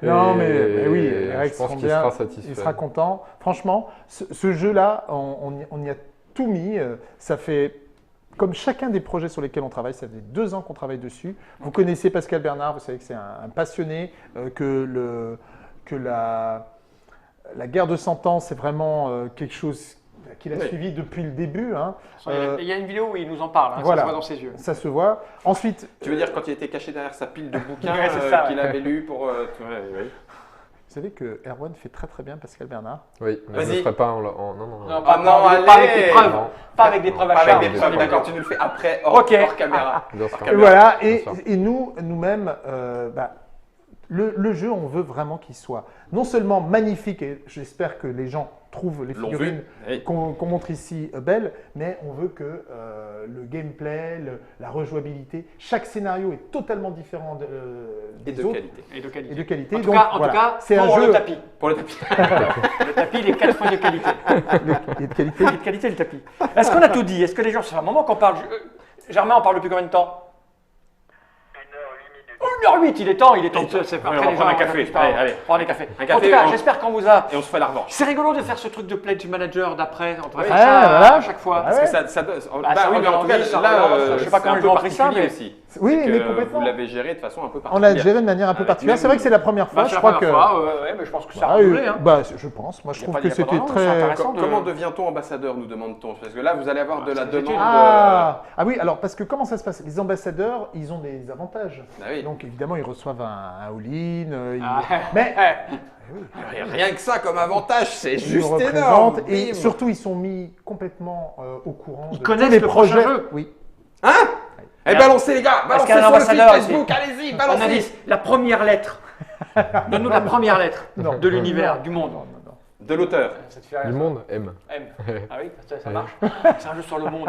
S3: Non,
S4: Et-
S3: mais oui,
S4: et
S3: les règles
S4: je pense
S3: seront
S4: qu'il
S3: bien.
S4: sera satisfait.
S3: Il sera content. Franchement, ce jeu-là, on y a tout mis. Ça fait, comme chacun des projets sur lesquels on travaille, ça fait 2 ans qu'on travaille dessus. Vous connaissez Pascal Bernard, vous savez que c'est un passionné, que la guerre de 100 ans, c'est vraiment quelque chose qu'il a
S2: Oui.
S3: suivi depuis le début. Hein.
S1: Il y a une vidéo où il nous en parle, hein,
S3: voilà.
S1: ça se voit dans ses yeux.
S3: Ça se voit. Ensuite,
S2: Tu veux dire quand il était caché derrière sa pile de bouquins
S1: Ouais, c'est ça,
S2: qu'il
S1: ouais.
S2: avait lu pour. Ouais.
S3: vous savez que Erwan fait très très bien Pascal Bernard.
S4: Oui, mais je ne
S2: Vas-y.
S4: le ferai pas non, non.
S1: Non,
S2: Ah non,
S1: pas avec des
S2: allez.
S1: preuves.
S4: Non.
S1: Pas avec des preuves à
S2: Pas avec
S1: charge.
S2: des
S4: des
S2: preuves,
S4: preuves.
S2: d'accord, tu nous le fais après, hors,
S1: Ok.
S2: hors caméra.
S4: Bien sûr.
S3: Et
S2: Bien
S3: voilà,
S4: sûr.
S3: et nous-mêmes, le jeu, on veut vraiment qu'il soit non seulement magnifique, et j'espère que les gens trouvent les
S2: L'ont
S3: figurines
S2: vu. Oui.
S3: qu'on montre ici belles, mais on veut que le gameplay, la rejouabilité, chaque scénario est totalement différent
S2: Et
S3: des
S2: de
S3: autres
S2: qualité.
S1: Et de qualité.
S3: et de qualité.
S1: En tout
S3: Donc,
S1: cas,
S3: voilà, c'est un
S1: pour
S3: jeu
S1: le tapis.
S2: Pour le tapis.
S1: Le tapis, il est 4 fois de qualité.
S3: et de qualité.
S1: Il est de qualité le tapis. Est-ce qu'on a tout dit? Est-ce que les gens, c'est un moment qu'on parle. Germain, on parle depuis combien de temps? 1h08, il est temps, il est temps. C'est
S2: on va prendre un café. Allez.
S1: Prendre un café.
S2: Un café,
S1: En tout cas,
S2: on-
S1: j'espère qu'on vous a.
S2: Et on se fait la revanche.
S1: C'est rigolo de faire ce truc de pledge manager d'après. On devrait
S3: Ouais,
S1: faire ça
S3: voilà.
S1: à chaque fois.
S3: Ah
S2: Parce
S3: ouais.
S2: que ça donne.
S1: ça
S2: mais
S1: donne
S2: en tout cas,
S1: envie, ça
S2: là,
S1: relance. Je sais pas
S2: c'est
S1: comment
S2: un
S1: ils
S2: peu
S1: ont pris ça,
S2: particulier
S1: mais-
S2: aussi.
S3: Oui,
S2: C'est
S3: mais
S2: que
S3: complètement.
S2: Vous l'avez géré de façon un peu
S3: On
S2: particulière.
S3: l'a géré de manière un peu
S2: Avec
S3: particulière.
S2: même-
S3: C'est vrai que c'est la première fois.
S1: Bah,
S3: je
S1: c'est
S3: crois
S1: la
S3: que.
S1: première fois, ouais, mais je pense que ça a
S3: Ah,
S1: roulé. Hein.
S3: je pense. Moi, je
S1: Y a
S3: trouve
S1: pas-
S3: que
S1: y a pas
S3: c'était
S1: d'ordre, c'est
S3: très.
S1: intéressant. de-
S2: Comment devient-on ambassadeur, nous demande-t-on? Parce que là, vous allez avoir de la
S1: c'est une
S2: demande.
S3: Ah oui, alors parce que comment ça se passe? Les ambassadeurs, ils ont des avantages.
S2: Ah oui.
S3: Donc évidemment, ils reçoivent un all-in.
S1: Ah,
S3: Mais
S2: Rien que ça comme avantage, c'est
S3: ils
S2: juste
S3: nous
S2: énorme.
S3: représentent et
S2: Bim.
S3: surtout, ils sont mis complètement au courant
S1: Ils
S3: de
S1: connaissent
S3: tous les
S1: le prochain
S3: projets.
S1: jeu.
S3: Oui.
S2: Hein? Eh, balancez les gars, balancez
S1: qu'il y a un
S2: sur le fil
S1: ambassadeur
S2: Facebook, allez-y,
S1: On a
S2: balancez.
S1: dit la première lettre. Donne-nous la première lettre
S3: Non.
S1: de l'univers,
S3: Non,
S1: du monde.
S3: non, non.
S2: De l'auteur.
S1: Ça te fait rire,
S4: Du
S1: ça.
S4: monde aime.
S1: M. Ah oui, ça marche. C'est un jeu sur le monde.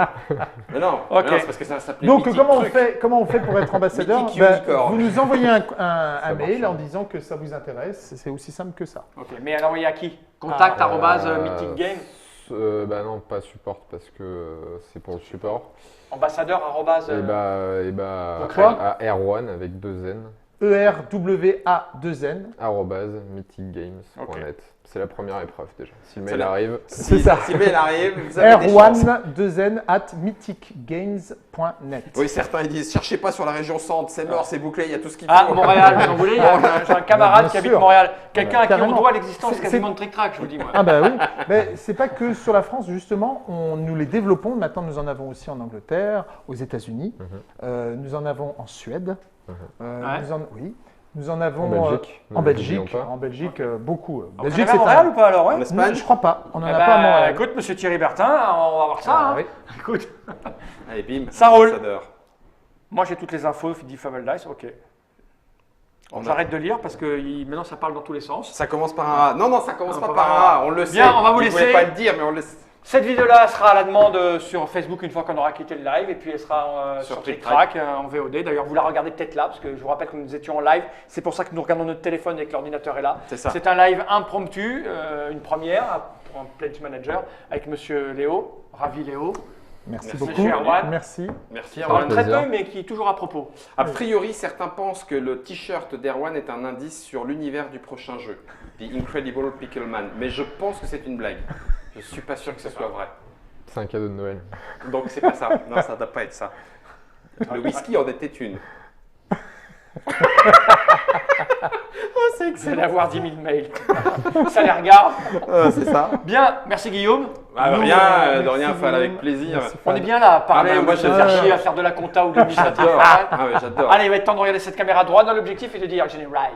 S2: Mais non,
S1: Ok.
S2: mais non, c'est parce que ça s'appelait
S3: Donc
S2: Mythic
S3: comment on
S2: Truc.
S3: fait pour être ambassadeur?
S2: Mythic
S3: Ben,
S2: Unicorn.
S3: vous nous envoyez un mail
S4: marche.
S3: en disant que ça vous intéresse. C'est aussi simple que ça.
S1: Ok, mais alors envoyer à qui? Contact arrobase
S4: Euh,
S1: Mythic Game.
S4: Bah non, pas support parce que c'est pour le support.
S1: Ambassadeur arrobase.
S4: Et bah
S3: Pourquoi
S4: à R1 avec 2 N,
S3: ERWA2N.
S4: arrobase mythicgames.net. C'est la première épreuve déjà. Si le
S2: C'est
S4: mail
S2: la-
S4: arrive,
S3: C'est ça.
S2: Si le mail arrive, vous avez des chances.
S3: r1-2n@mythicgames.net.
S2: Oui, certains ils disent cherchez pas sur la région centre, c'est mort, c'est bouclé, il y a tout ce qu'il faut.
S1: Ah, Montréal, vous en voulez j'ai un camarade
S3: Bien
S1: qui habite
S3: sûr.
S1: Montréal. Quelqu'un à qui on
S3: Carrément.
S1: doit l'existence
S3: C'est-
S1: quasiment de Trick Track, je vous dis moi.
S3: Ah bah oui, mais c'est pas que sur la France justement, nous les développons. Maintenant, nous en avons aussi en Angleterre, aux États-Unis, nous en avons en Suède,
S1: Ouais.
S3: nous en avons
S4: En Belgique,
S3: en
S4: ne
S3: Belgique,
S4: l'oublions pas.
S3: en Belgique, beaucoup.
S1: Vous
S3: Belgique,
S1: en avez à Montréal
S3: un-
S1: ou pas alors ouais
S2: En Espagne.
S3: Je crois pas, on en
S1: Eh
S3: a
S1: ben,
S3: pas à Montréal.
S1: écoute, monsieur Thierry Bertin, on va voir ça.
S3: Ah,
S1: hein.
S3: oui.
S1: Écoute,
S2: Allez, bim,
S1: Ça roule.
S2: ambassadeur.
S1: moi j'ai toutes les infos, dit Fable Dice, ok.
S2: On a-
S1: J'arrête de lire parce que maintenant ça parle dans tous les sens.
S2: Ça commence par un A. Non, ça commence
S1: Non,
S2: pas
S1: pas
S2: par
S1: par
S2: un A, on le sait.
S1: Bien, on va vous
S2: Il voulait
S1: laisser.
S2: pas le dire, mais on le sait.
S1: Cette vidéo-là sera à la demande sur Facebook une fois qu'on aura quitté le live et puis elle sera
S2: Sur
S1: sur
S2: Trick
S1: Trick Track en VOD. D'ailleurs, vous la regardez peut-être là parce que je vous rappelle que nous étions en live. C'est pour ça que nous regardons notre téléphone et que l'ordinateur est là.
S2: C'est ça.
S1: C'est un live impromptu, une première pour un Pledge Manager avec monsieur Léo. Ravi Léo.
S3: Merci
S2: Merci,
S3: beaucoup.
S1: Erwan.
S3: Merci.
S2: Merci,
S1: On
S2: Erwan.
S1: parle très
S4: plaisir.
S1: peu mais qui est toujours à propos.
S2: A priori, certains pensent que le t-shirt d'Erwan est un indice sur l'univers du prochain jeu, The Incredible Pickleman. Mais je pense que c'est une blague. Je suis pas sûr que ce soit vrai.
S4: c'est un cadeau de Noël.
S2: Donc c'est pas ça. Non, ça doit pas être ça. Le whisky en était une.
S1: Vous allez avoir 10 000 mails. Ça les regarde.
S2: C'est ça.
S1: Bien, merci Guillaume.
S2: Ah,
S1: Nous,
S2: rien,
S3: merci
S2: de rien, Fal,
S3: Guillaume.
S2: avec plaisir.
S3: Merci,
S1: On
S3: Fal.
S1: est bien là à parler,
S2: Ah, bah, moi,
S1: ou de se
S2: j'adore.
S1: faire chier à faire de la compta ou de l'administratif.
S2: J'adore. Ah, ouais, j'adore.
S1: Allez, il va être temps de regarder cette caméra droite dans l'objectif et de dire général.